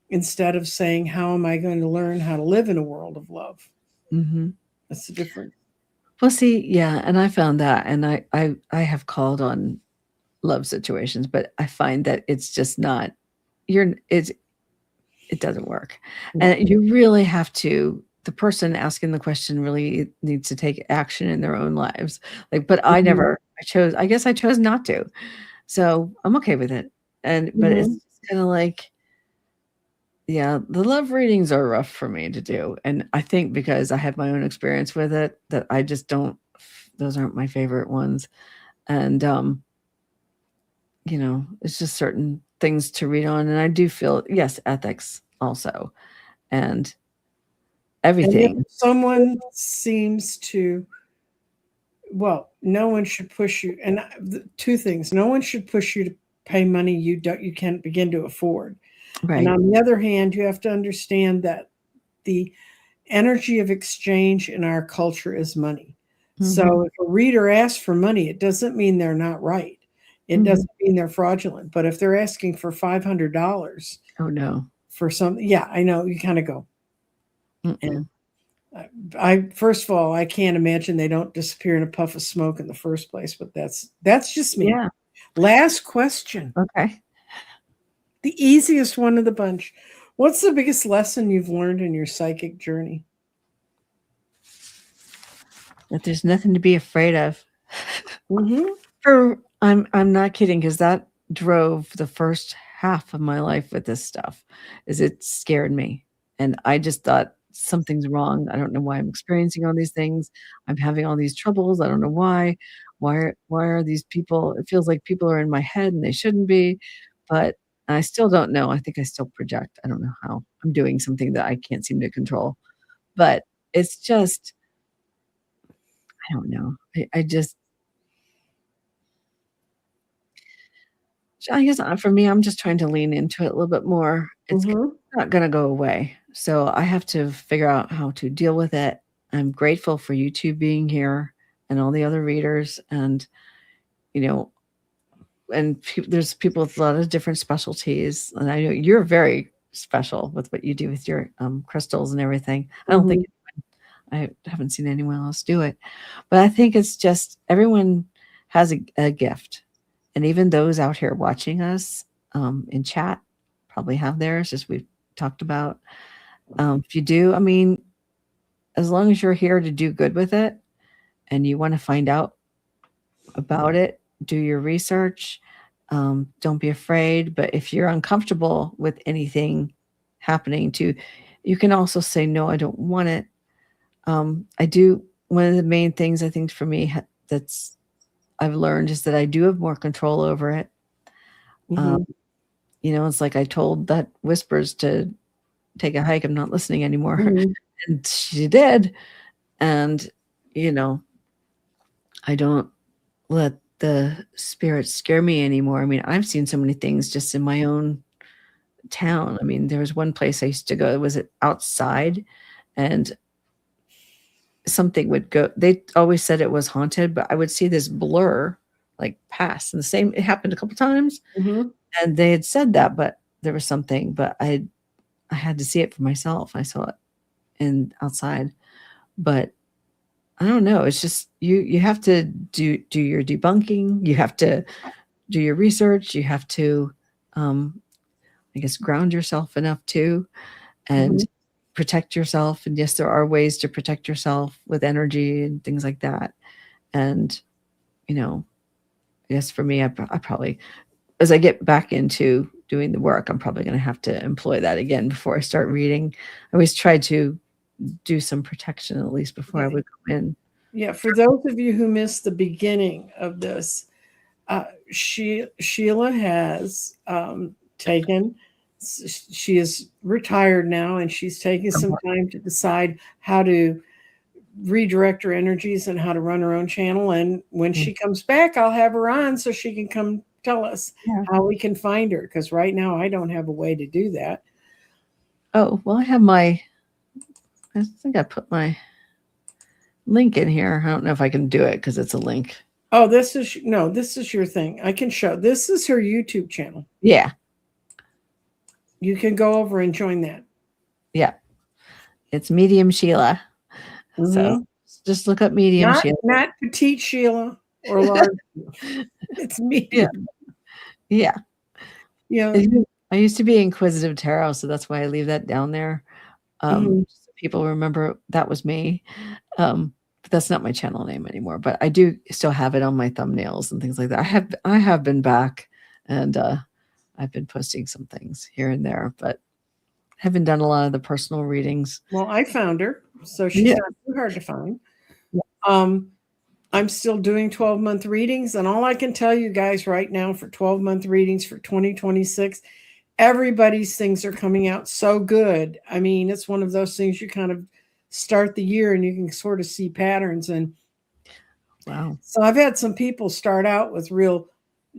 S1: instead of saying how am I going to learn how to live in a world of love.
S2: Mhm.
S1: That's the difference.
S2: Well, see, yeah, and I found that, and I have called on love situations, but I find that it's just not it doesn't work. And you really have to the person asking the question really needs to take action in their own lives. Like, but
S1: Mhm.
S2: I guess I chose not to. So I'm okay with it. But it's
S1: Mhm.
S2: kind of like, yeah, the love readings are rough for me to do. And I think because I have my own experience with it, that I just don't, those aren't my favorite ones. And, it's just certain things to read on. And I do feel, yes, ethics also. And
S1: And if
S2: everything.
S1: someone seems to, well, no one should push you. And two things: no one should push you to pay money you can't begin to afford. And
S2: Right.
S1: on the other hand, you have to understand that the energy of exchange in our culture is money.
S2: Mhm.
S1: So if a reader asks for money, it doesn't mean they're not right. It
S2: Mhm.
S1: doesn't mean they're fraudulent. But if they're asking for $500
S2: Oh, no.
S1: for some, yeah, I know you kind of go. And
S2: Mm-mm.
S1: I first of all, I can't imagine they don't disappear in a puff of smoke in the first place. But that's just me.
S2: Yeah.
S1: Last question,
S2: Okay.
S1: the easiest one of the bunch. What's the biggest lesson you've learned in your psychic journey?
S2: That there's nothing to be afraid of.
S1: Mm-hmm.
S2: I'm not kidding, because that drove the first half of my life with this stuff, is it scared me. And I just thought something's wrong. I don't know why I'm experiencing all these things. I'm having all these troubles. I don't know why. Why are these people? It feels like people are in my head and they shouldn't be. But I still don't know. I think I still project. I don't know how. I'm doing something that I can't seem to control. But it's just, I don't know. I just I guess, for me, I'm just trying to lean into it a little bit more. It's
S1: Mm-hmm.
S2: not gonna go away, so I have to figure out how to deal with it. I'm grateful for you 2 being here and all the other readers, and, you know, and there's people with a lot of different specialties, and I know you're very special with what you do with your, crystals and everything. I don't think
S1: Mm-hmm.
S2: I haven't seen anyone else do it, but I think it's just everyone has a gift. And even those out here watching us in chat probably have theirs, as we've talked about. If you do, I mean, as long as you're here to do good with it and you want to find out about it, do your research. Don't be afraid. But if you're uncomfortable with anything happening to, you can also say, no, I don't want it. I do. One of the main things I think for me that's I've learned is that I do have more control over it. Um,
S1: Mm-hmm.
S2: it's like I told that whispers to take a hike. I'm not listening anymore.
S1: Mm-hmm.
S2: And she did. And, you know, I don't let the spirits scare me anymore. I mean, I've seen so many things just in my own town. I mean, there was one place I used to go, was it outside, and something would go. They always said it was haunted, but I would see this blur like pass. And the same, it happened a couple times.
S1: Mm-hmm.
S2: And they had said that, but there was something, but I I had to see it for myself. I saw it outside, but I don't know. It's just you have to do your debunking. You have to do your research. You have to, I guess, ground yourself enough too, and
S1: Mhm.
S2: protect yourself. And yes, there are ways to protect yourself with energy and things like that. And yes, for me, I probably, as I get back into doing the work, I'm probably going to have to employ that again before I start reading. I always try to do some protection at least before I would go in.
S1: Yeah, for those of you who missed the beginning of this, Sheila has taken, she is retired now, and she's taking some time to decide how to redirect her energies and how to run her own channel. And when she comes back, I'll have her on so she can come tell us how we can find her, because right now I don't have a way to do that.
S2: Oh, well, I think I put my link in here. I don't know if I can do it because it's a link.
S1: Oh, this is your thing. I can show. This is her YouTube channel.
S2: Yeah.
S1: You can go over and join that.
S2: Yeah. It's Medium Sheilah. Mm-hmm. So just look up Medium Sheilah.
S1: Not petite Sheilah or large. It's medium.
S2: Yeah.
S1: Yeah.
S2: I used to be Inquisitive Tarot, so that's why I leave that down there. So people remember that was me. But that's not my channel name anymore. But I do still have it on my thumbnails and things like that. I have been back, and I've been posting some things here and there, but haven't done a lot of the personal readings.
S1: Well, I found her, so she's not too hard to find. Yeah. I'm still doing 12-month readings, and all I can tell you guys right now for 12-month readings for 2026, everybody's things are coming out so good. I mean, it's one of those things you kind of start the year and you can sort of see patterns. And
S2: wow.
S1: So I've had some people start out with real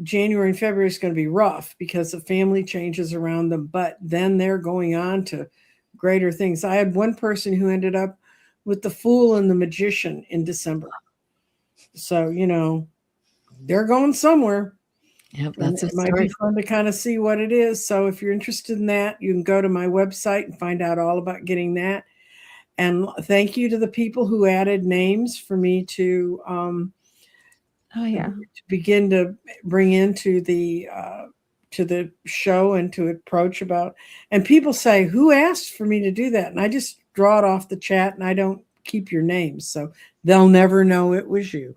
S1: January and February is going to be rough because of family changes around them, but then they're going on to greater things. I had one person who ended up with the Fool and the Magician in December. So, they're going somewhere.
S2: Yep, that's
S1: it might be fun to kind of see what it is. So if you're interested in that, you can go to my website and find out all about getting that. And thank you to the people who added names for me to to begin to bring into the show and to approach about. And people say, who asked for me to do that? And I just draw it off the chat, and I don't keep your names, so they'll never know it was you.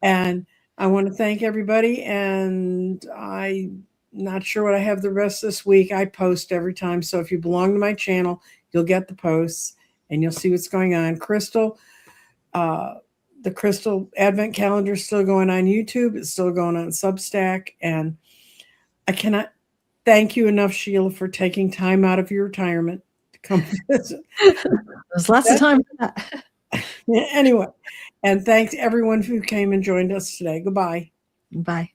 S1: And I want to thank everybody, and I'm not sure what I have the rest of this week. I post every time, so if you belong to my channel, you'll get the posts and you'll see what's going on. Crystal, the Crystal Advent Calendar is still going on YouTube. It's still going on Substack, and I cannot thank you enough, Sheilah, for taking time out of your retirement to come visit.
S2: There's lots of time for that.
S1: Anyway, and thanks everyone who came and joined us today. Goodbye.
S2: Bye.